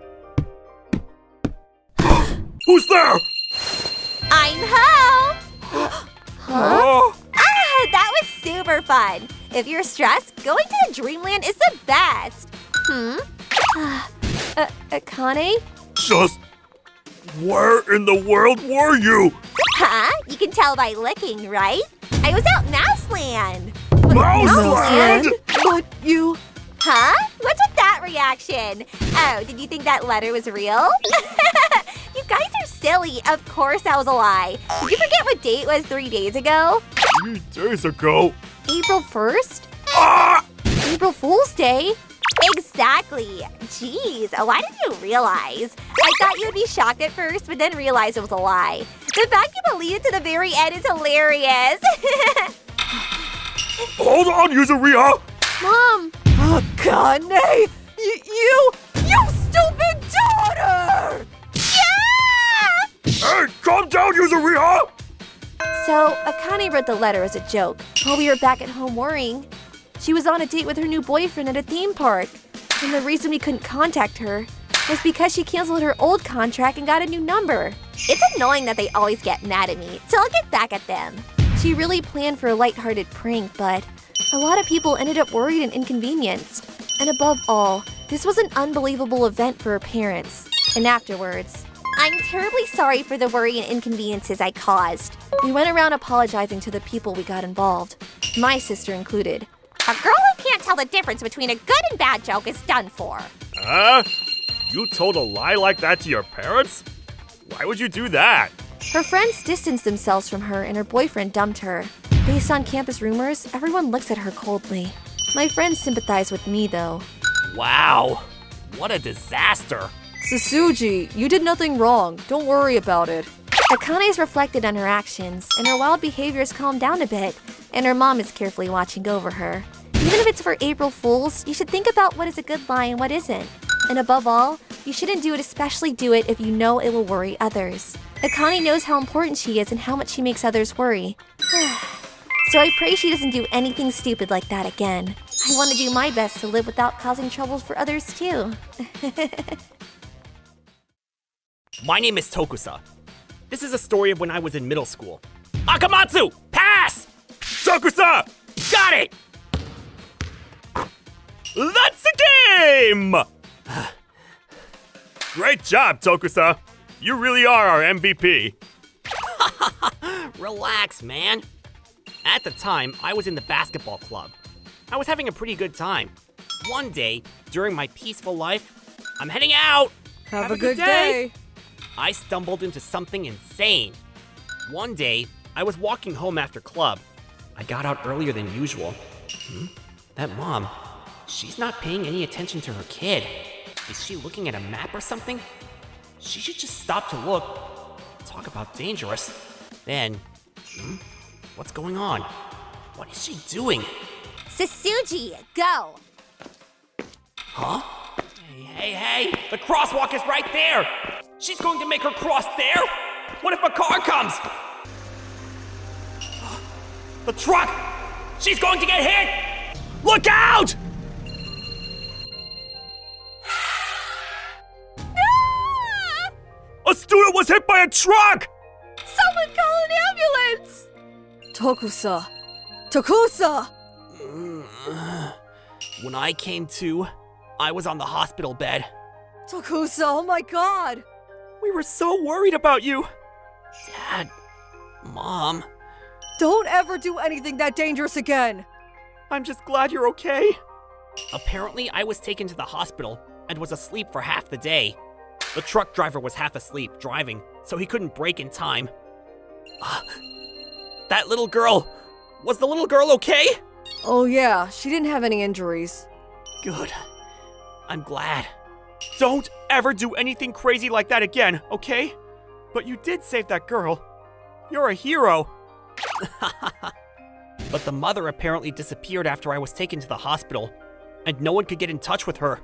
Who's there? I'm home! Oh, That was super fun. If you're stressed, going to Dreamland is the best. Akane? just where in the world were you? Huh? You can tell by licking, right? I was out Mouseland. Mouseland? But you... Huh? What's with that reaction? Oh, did you think that letter was real? You guys are silly. Of course that was a lie. Did you forget what date it was 3 days ago? 3 days ago. April 1st? Ah! April Fool's Day? Exactly. Jeez, why didn't you realize? I thought you would be shocked at first, but then realize it was a lie. The fact you believe it to the very end is hilarious. Hold on, Yuzuriha! Mom! Akane! You stupid daughter! Hey, calm down, Yuzuriha! So, Akane wrote the letter as a joke. While we were back at home worrying, she was on a date with her new boyfriend at a theme park. And the reason we couldn't contact her was because she canceled her old contract and got a new number. It's annoying that they always get mad at me, so I'll get back at them. She really planned for a lighthearted prank, but a lot of people ended up worried and inconvenienced. And above all, this was an unbelievable event for her parents. And afterwards, I'm terribly sorry for the worry and inconveniences I caused. we went around apologizing to the people we got involved, my sister included. A girl who can't tell the difference between a good and bad joke is done for. Huh? You told a lie like that to your parents? Why would you do that? Her friends distanced themselves from her and her boyfriend dumped her. Based on campus rumors, everyone looks at her coldly. My friends sympathize with me, though. Wow, what a disaster. Sasuji, you did nothing wrong. Don't worry about it. Akane's reflected on her actions, and her wild behavior has calmed down a bit, and her mom is carefully watching over her. Even if it's for April Fools, you should think about what is a good lie and what isn't. And above all, you shouldn't do it, especially do it if you know it will worry others. Akane knows how important she is and how much she makes others worry. So I pray she doesn't do anything stupid like that again. I want to do my best to live without causing troubles for others too. My name is Tokusa. This is a story of when I was in middle school. Akamatsu! Pass! Tokusa! Got it! That's a game! Great job, Tokusa. You really are our MVP. Relax, man. At the time, I was in the basketball club. I was having a pretty good time. One day, during my peaceful life, I'm heading out! Have a good day. I stumbled into something insane. One day, I was walking home after club. I got out earlier than usual. That mom, she's not paying any attention to her kid. Is she looking at a map or something? She should just stop to look. Talk about dangerous. Then, what's going on? What is she doing? Sasuji, go! Huh? Hey, the crosswalk is right there! She's going to make her cross there? What if a car comes? The truck! She's going to get hit! Look out! A student was hit by a truck! Someone call an ambulance! Tokusa! Tokusa! When I came to, I was on the hospital bed. Tokusa, oh my god! We were so worried about you. Dad, Mom, Don't ever do anything that dangerous again! I'm just glad you're okay. Apparently, I was taken to the hospital and was asleep for half the day. The truck driver was half asleep driving, so he couldn't brake in time. That little girl, was the little girl okay? Oh yeah, she didn't have any injuries. Good. I'm glad. Don't ever do anything crazy like that again, okay? But you did save that girl. You're a hero. But the mother apparently disappeared after I was taken to the hospital, and no one could get in touch with her.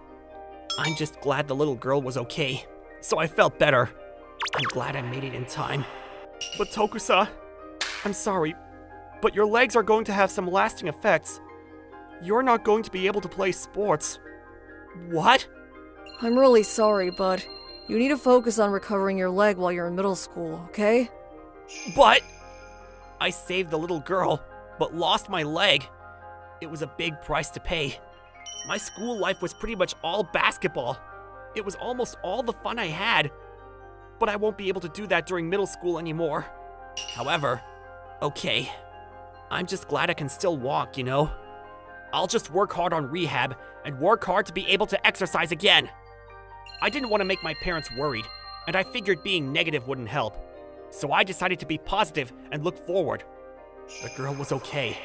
I'm just glad the little girl was okay, so I felt better. I'm glad I made it in time. But Tokusa, I'm sorry, but your legs are going to have some lasting effects. You're not going to be able to play sports. What? I'm really sorry, but You need to focus on recovering your leg while you're in middle school, okay? But I saved the little girl, but lost my leg. It was a big price to pay. My school life was pretty much all basketball. It was almost all the fun I had. But I won't be able to do that during middle school anymore. However, okay. I'm just glad I can still walk, you know? I'll just work hard on rehab and work hard to be able to exercise again. I didn't want to make my parents worried, and I figured being negative wouldn't help. So I decided to be positive and look forward. The girl was okay.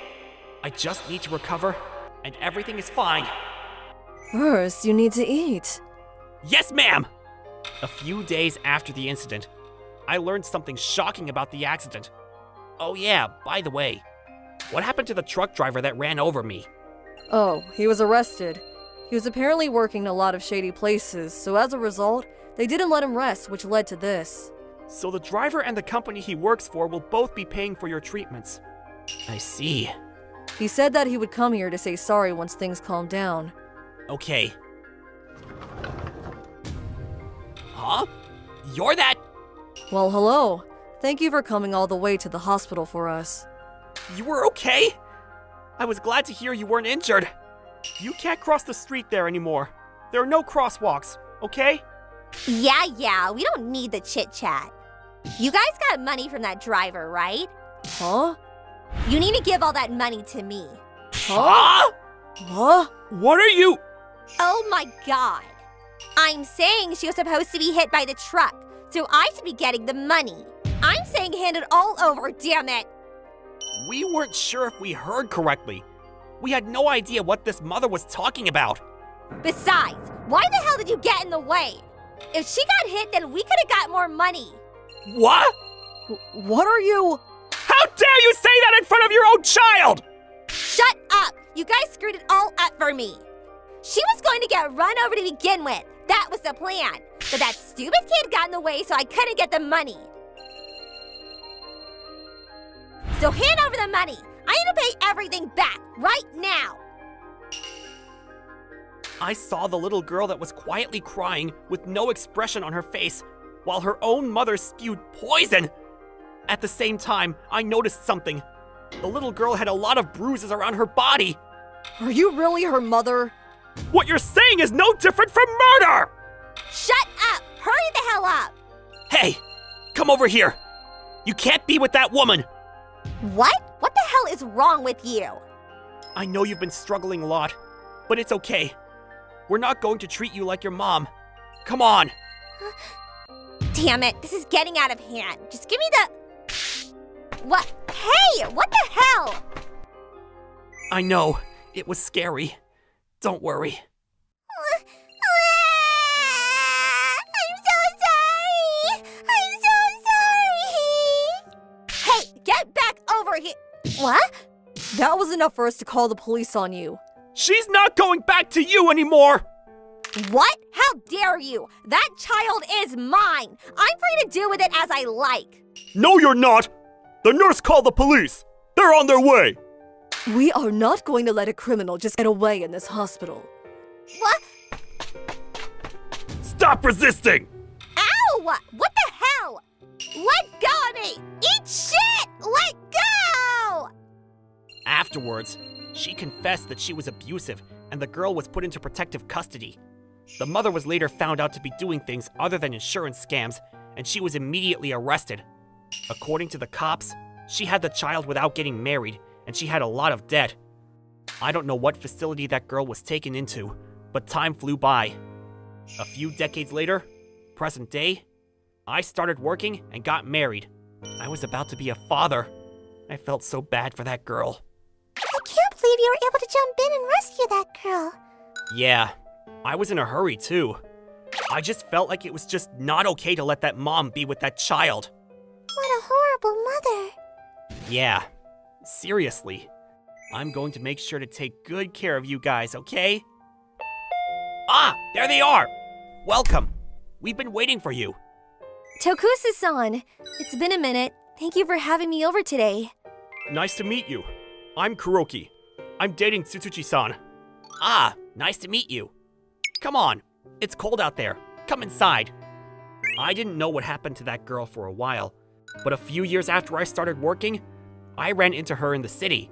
I just need to recover, and everything is fine. First, you need to eat. Yes, ma'am! A few days after the incident, I learned something shocking about the accident. Oh yeah, by the way, what happened to the truck driver that ran over me? Oh, he was arrested. He was apparently working in a lot of shady places, so as a result, they didn't let him rest, which led to this. So the driver and the company he works for will both be paying for your treatments. I see. He said that he would come here to say sorry once things calmed down. Okay. Huh? You're that? Well, hello. Thank you for coming all the way to the hospital for us. You were okay? I was glad to hear you weren't injured. You can't cross the street there anymore. There are no crosswalks, okay? Yeah, we don't need the chit-chat. You guys got money from that driver, right? Huh? You need to give all that money to me. Huh? Huh? What are you? Oh my god. I'm saying she was supposed to be hit by the truck, so I should be getting the money. I'm saying hand it all over, damn it. We weren't sure if we heard correctly. We had no idea what this mother was talking about. Besides, why the hell did you get in the way? If she got hit, then we could have got more money. What? What are you? How dare you say that in front of your own child? Shut up! You guys screwed it all up for me. She was going to get run over to begin with. That was the plan. But that stupid kid got in the way, so I couldn't get the money. So hand over the money. I need to pay everything back, right now. I saw the little girl that was quietly crying with no expression on her face, while her own mother spewed poison. At the same time, I noticed something. The little girl had a lot of bruises around her body. Are you really her mother? What you're saying is no different from murder! Shut up! Hurry the hell up! Hey, come over here. You can't be with that woman. What? What the hell is wrong with you? I know you've been struggling a lot, but it's okay. We're not going to treat you like your mom. Come on. Damn it, this is getting out of hand. Just give me the... What? Hey, what the hell? I know, it was scary. Don't worry. I'm so sorry. I'm so sorry. Hey, get back over here. What? That was enough for us to call the police on you. She's not going back to you anymore! What? How dare you? That child is mine. I'm free to do with it as I like. No, you're not! The nurse called the police! They're on their way! We are not going to let a criminal just get away in this hospital. What? Stop resisting! Ow! What the hell? Let go of me! Eat shit! Let go! Afterwards, she confessed that she was abusive and the girl was put into protective custody. The mother was later found out to be doing things other than insurance scams, and she was immediately arrested. According to the cops, she had the child without getting married, and she had a lot of debt. I don't know what facility that girl was taken into, but time flew by. A few decades later, present day, I started working and got married. I was about to be a father. I felt so bad for that girl. I can't believe you were able to jump in and rescue that girl. Yeah, I was in a hurry too. I just felt like it was just not okay to let that mom be with that child. What a horrible mother. Yeah, seriously. I'm going to make sure to take good care of you guys, okay? Ah, there they are! Welcome. We've been waiting for you. Tokusa-san, it's been a minute. Thank you for having me over today. Nice to meet you. I'm Kuroki. I'm dating Tsutsuchi-san. Ah, nice to meet you. Come on, it's cold out there. Come inside. I didn't know what happened to that girl for a while, but a few years after I started working, I ran into her in the city.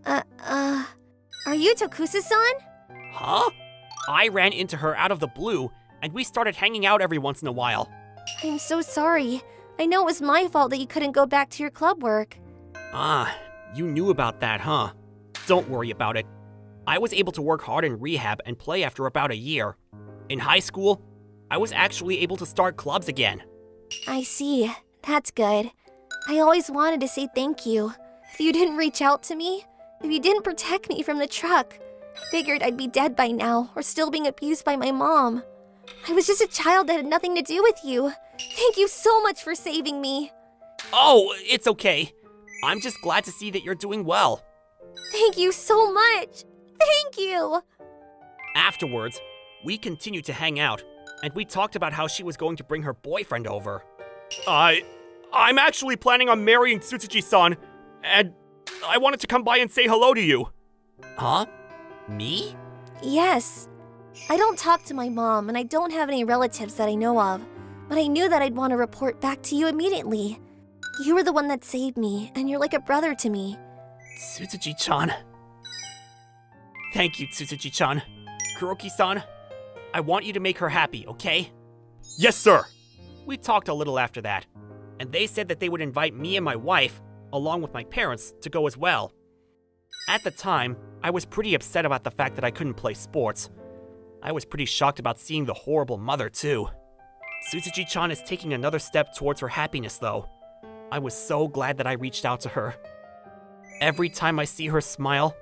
Are you Tokusa-san? Huh? I ran into her out of the blue, and we started hanging out every once in a while. I'm so sorry. I know it was my fault that you couldn't go back to your club work. Ah, you knew about that, huh? Don't worry about it. I was able to work hard in rehab and play after about a year. In high school, I was actually able to start clubs again. I see. That's good. I always wanted to say thank you. If you didn't reach out to me, if you didn't protect me from the truck, I figured I'd be dead by now or still being abused by my mom. I was just a child that had nothing to do with you. Thank you so much for saving me. Oh, it's okay. I'm just glad to see that you're doing well. Thank you so much. Thank you. Afterwards, we continued to hang out, and we talked about how she was going to bring her boyfriend over. I'm actually planning on marrying Tsutsuji-san, and I wanted to come by and say hello to you. Huh? Me? Yes. I don't talk to my mom, and I don't have any relatives that I know of, but I knew that I'd want to report back to you immediately. You were the one that saved me, and you're like a brother to me. Tsutsuji-chan. Thank you, Tsutsuji-chan. Kuroki-san, I want you to make her happy, okay? Yes, sir. We talked a little after that, and they said that they would invite me and my wife, along with my parents, to go as well. At the time, I was pretty upset about the fact that I couldn't play sports. I was pretty shocked about seeing the horrible mother, too. Tsutsuji-chan is taking another step towards her happiness, though. I was so glad that I reached out to her. Every time I see her smile,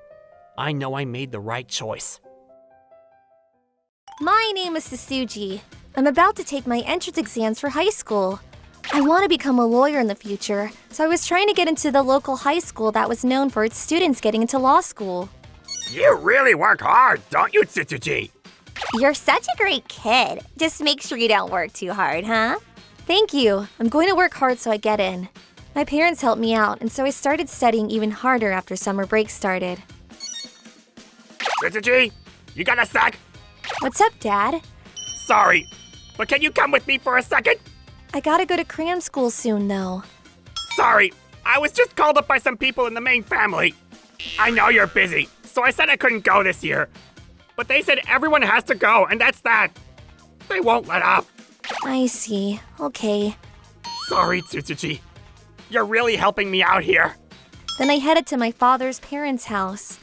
I know I made the right choice. My name is Sasuji. I'm about to take my entrance exams for high school. I want to become a lawyer in the future, so I was trying to get into the local high school that was known for its students getting into law school. You really work hard, don't you, Tsutsuji? You're such a great kid. Just make sure you don't work too hard, huh? Thank you. I'm going to work hard so I get in. My parents helped me out, and so I started studying even harder after summer break started. Tsutsuji, you got a sec? What's up, Dad? Sorry, but can you come with me for a second? I gotta go to cram school soon, though. Sorry, I was just called up by some people in the main family. I know you're busy, so I said I couldn't go this year. But they said everyone has to go, and that's that. They won't let up. I see. Okay. Sorry, Tsutsuji. You're really helping me out here. Then I headed to my father's parents' house.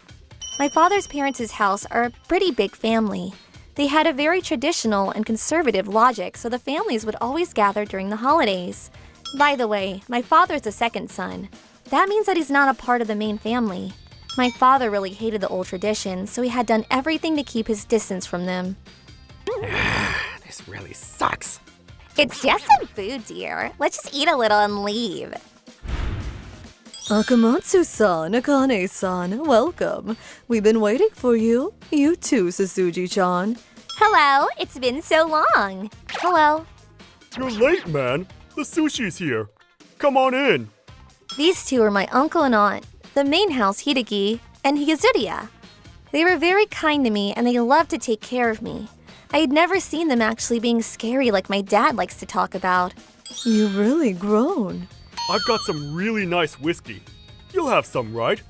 My father's parents' house are a pretty big family. They had a very traditional and conservative logic, so the families would always gather during the holidays. By the way, my father's the second son. That means that he's not a part of the main family. My father really hated the old traditions, so he had done everything to keep his distance from them. This really sucks. It's just some food, dear. Let's just eat a little and leave. Akamatsu-san, Akane-san, welcome. We've been waiting for you. You too, Sasuji-chan. Hello, it's been so long. Hello. You're late, man. The sushi's here. Come on in. These two are my uncle and aunt, the main house Hideki and Yuzuriya. They were very kind to me and they loved to take care of me. I had never seen them actually being scary like my dad likes to talk about. You've really grown. I've got some really nice whiskey. You'll have some, right?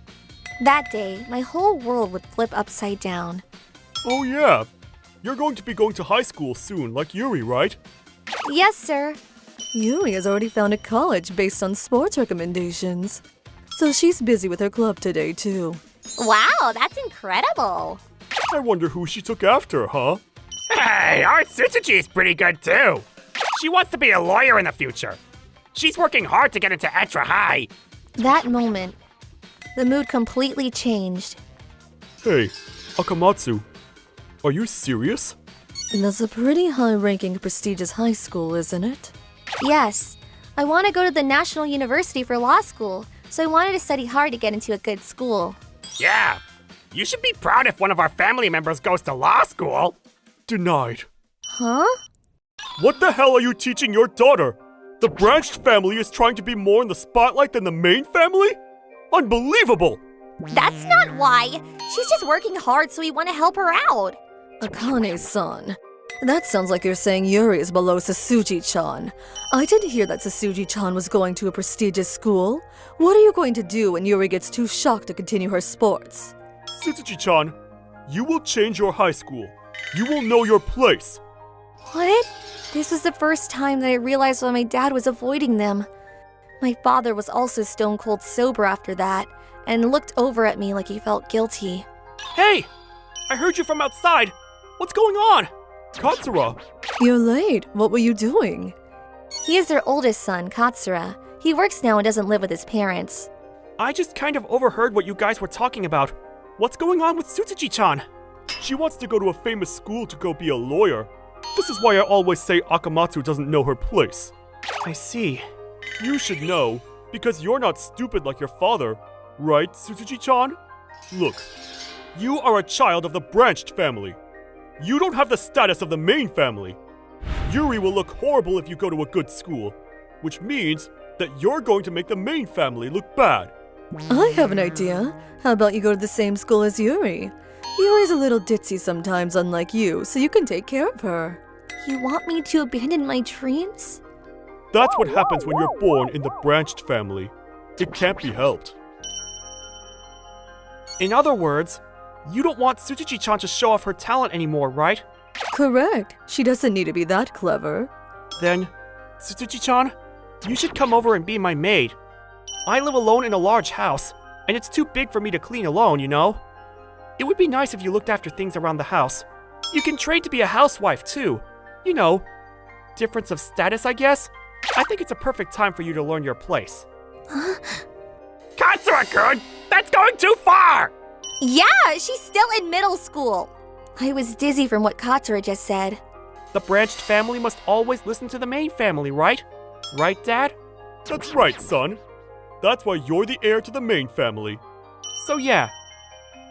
That day, my whole world would flip upside down. Oh yeah. You're going to be going to high school soon, like Yuri, right? Yes, sir. Yuri has already found a college based on sports recommendations. So she's busy with her club today, too. Wow, that's incredible. I wonder who she took after, huh? Hey, our Tsutsuji's pretty good too. She wants to be a lawyer in the future. She's working hard to get into Etra High. That moment, the mood completely changed. Hey, Akamatsu, are you serious? That's a pretty high-ranking, prestigious high school, isn't it? Yes, I want to go to the National University for law school, so I wanted to study hard to get into a good school. Yeah, you should be proud if one of our family members goes to law school. Denied. Huh? What the hell are you teaching your daughter? The branched family is trying to be more in the spotlight than the main family? Unbelievable! That's not why. She's just working hard, so we want to help her out. Akane-san, That sounds like you're saying Yuri is below Sasuji-chan. I didn't hear that Sasuji-chan was going to a prestigious school. What are you going to do when Yuri gets too shocked to continue her sports? Tsutsuji-chan, you will change your high school. You will know your place. What? This was the first time that I realized why my dad was avoiding them. My father was also stone cold sober after that, and looked over at me like he felt guilty. Hey! I heard you from outside. What's going on? Katsura, You're late. What were you doing? He is their oldest son, Katsura. He works now and doesn't live with his parents. I just kind of overheard what you guys were talking about. What's going on with Tsutsuji-chan? she wants to go to a famous school to go be a lawyer. This is why I always say Akamatsu doesn't know her place. I see. You should know, because you're not stupid like your father, right, Tsutsuji-chan? Look, you are a child of the branched family. You don't have the status of the main family. Yuri will look horrible if you go to a good school, which means that you're going to make the main family look bad. I have an idea. How about you go to the same school as Yuri? Yuri's a little ditzy sometimes, unlike you, so you can take care of her. You want me to abandon my dreams? That's what happens when you're born in the branched family. It can't be helped. In other words, you don't want Tsutsuji-chan to show off her talent anymore, right? Correct. She doesn't need to be that clever. Then, Tsutsuji-chan, you should come over and be my maid. I live alone in a large house, and it's too big for me to clean alone, you know? It would be nice if you looked after things around the house. You can trade to be a housewife, too. You know, difference of status, I guess? I think it's a perfect time for you to learn your place. Katsura-kun, that's going too far! Yeah, she's still in middle school. I was dizzy from what Katsura just said. The branched family must always listen to the main family, right? Right, Dad? That's right, son. That's why you're the heir to the main family. So yeah,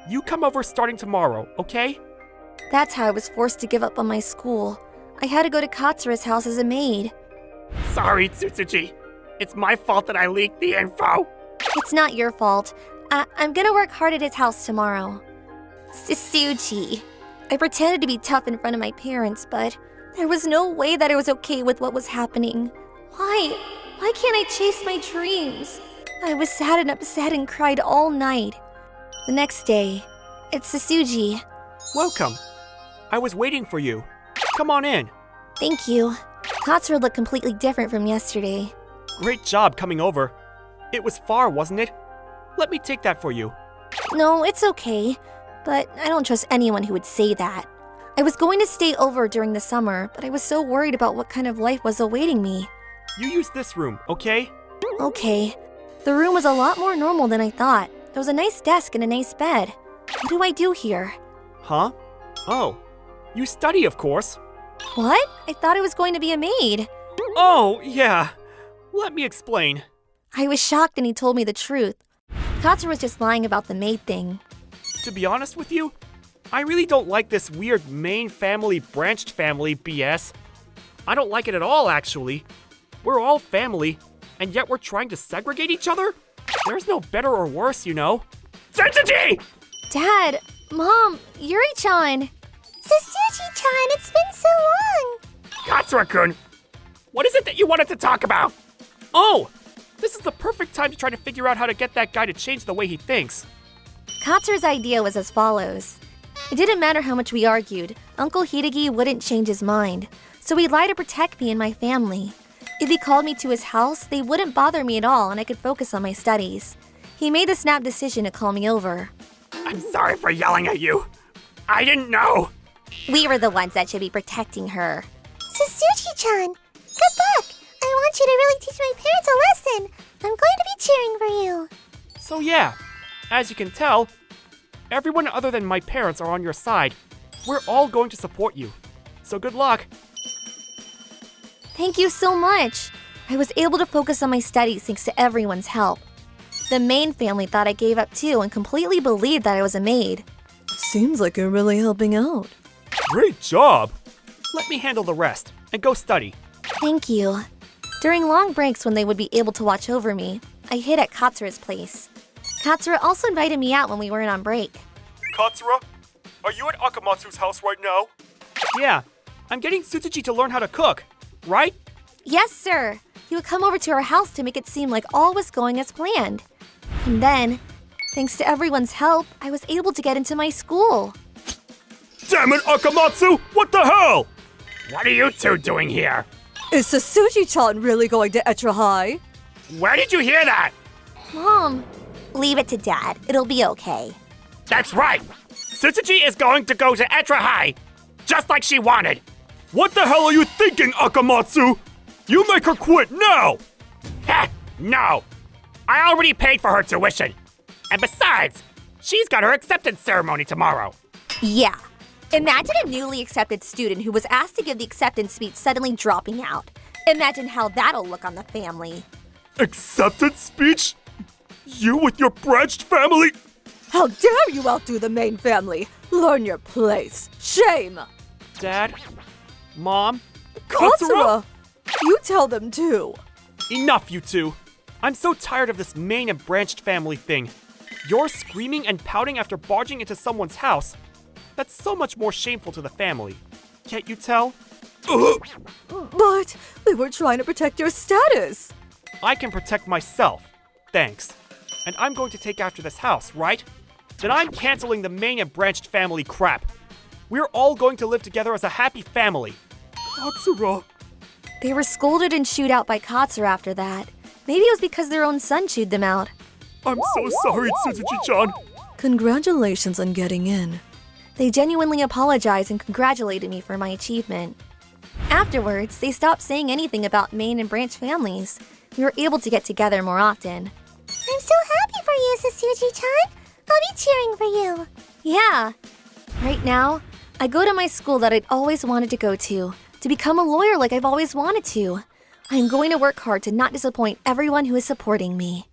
you come over starting tomorrow, okay? That's how I was forced to give up on my school. I had to go to Katsura's house as a maid. Sorry, Tsutsuji. It's my fault that I leaked the info. It's not your fault. I'm gonna work hard at his house tomorrow. Sasuji. I pretended to be tough in front of my parents, but there was no way that I was okay with what was happening. Why? Why can't I chase my dreams? I was sad and upset and cried all night. The next day, it's Sasuji. Welcome. I was waiting for you. Come on in. Thank you. Katsura looked completely different from yesterday. Great job coming over. It was far, wasn't it? Let me take that for you. No, it's okay. But I don't trust anyone who would say that. I was going to stay over during the summer, but I was so worried about what kind of life was awaiting me. You use this room, okay? Okay. The room was a lot more normal than I thought. There was a nice desk and a nice bed. What do I do here? Huh? Oh, you study, of course. What? I thought I was going to be a maid. Oh, yeah. Let me explain. I was shocked and he told me the truth. Katsura was just lying about the maid thing. To be honest with you, I really don't like this weird main family, branched family BS. I don't like it at all, actually. We're all family, and yet we're trying to segregate each other? There's no better or worse, you know. Tsutsuji! Dad, Mom, Yuri-chan. Sasuji-chan, it's been so long. Katsura-kun, what is it that you wanted to talk about? Oh! This is the perfect time to try to figure out how to get that guy to change the way he thinks. Katsura's idea was as follows. It didn't matter how much we argued, Uncle Hideki wouldn't change his mind, so he'd lie to protect me and my family. If he called me to his house, they wouldn't bother me at all and I could focus on my studies. He made the snap decision to call me over. I'm sorry for yelling at you. I didn't know. We were the ones that should be protecting her. Sasuji-chan, good luck! I want you to really teach my parents a lesson. I'm going to be cheering for you. So yeah, as you can tell, everyone other than my parents are on your side. We're all going to support you. So good luck. Thank you so much. I was able to focus on my studies thanks to everyone's help. The main family thought I gave up too and completely believed that I was a maid. Seems like you're really helping out. Great job! Let me handle the rest and go study. Thank you. During long breaks when they would be able to watch over me, I hid at Katsura's place. Katsura also invited me out when we weren't on break. Katsura, are you at Akamatsu's house right now? Yeah, I'm getting Tsutsuchi to learn how to cook, right? Yes, sir. He would come over to our house to make it seem like all was going as planned. And then, thanks to everyone's help, I was able to get into my school. Damn it, Akamatsu! What the hell? What are you two doing here? Is Sasuji-chan really going to Etra High? Where did you hear that? Mom, leave it to Dad. It'll be okay. That's right. Tsutsuji is going to go to Etra High, just like she wanted. What the hell are you thinking, Akamatsu? You make her quit now! Heh, no. I already paid for her tuition. And besides, she's got her acceptance ceremony tomorrow. Yeah. Imagine a newly accepted student who was asked to give the acceptance speech suddenly dropping out. Imagine how that'll look on the family. Acceptance speech? You with your branched family? How dare you outdo the main family? Learn your place. Shame! Dad? Mom? Katsura! You tell them too. Enough, you two. I'm so tired of this main and branched family thing. You're screaming and pouting after barging into someone's house. That's so much more shameful to the family. Can't you tell? But we were trying to protect your status. I can protect myself. Thanks. And I'm going to take after this house, right? Then I'm canceling the main and branched family crap. We're all going to live together as a happy family. Katsura. They were scolded and chewed out by Katsura after that. Maybe it was because their own son chewed them out. I'm so sorry, Tsutsuji-chan. Congratulations on getting in. They genuinely apologized and congratulated me for my achievement. Afterwards, they stopped saying anything about main and branch families. We were able to get together more often. I'm so happy for you, Sasuji-chan. I'll be cheering for you. Yeah. Right now, I go to my school that I'd always wanted to go to become a lawyer like I've always wanted to. I'm going to work hard to not disappoint everyone who is supporting me.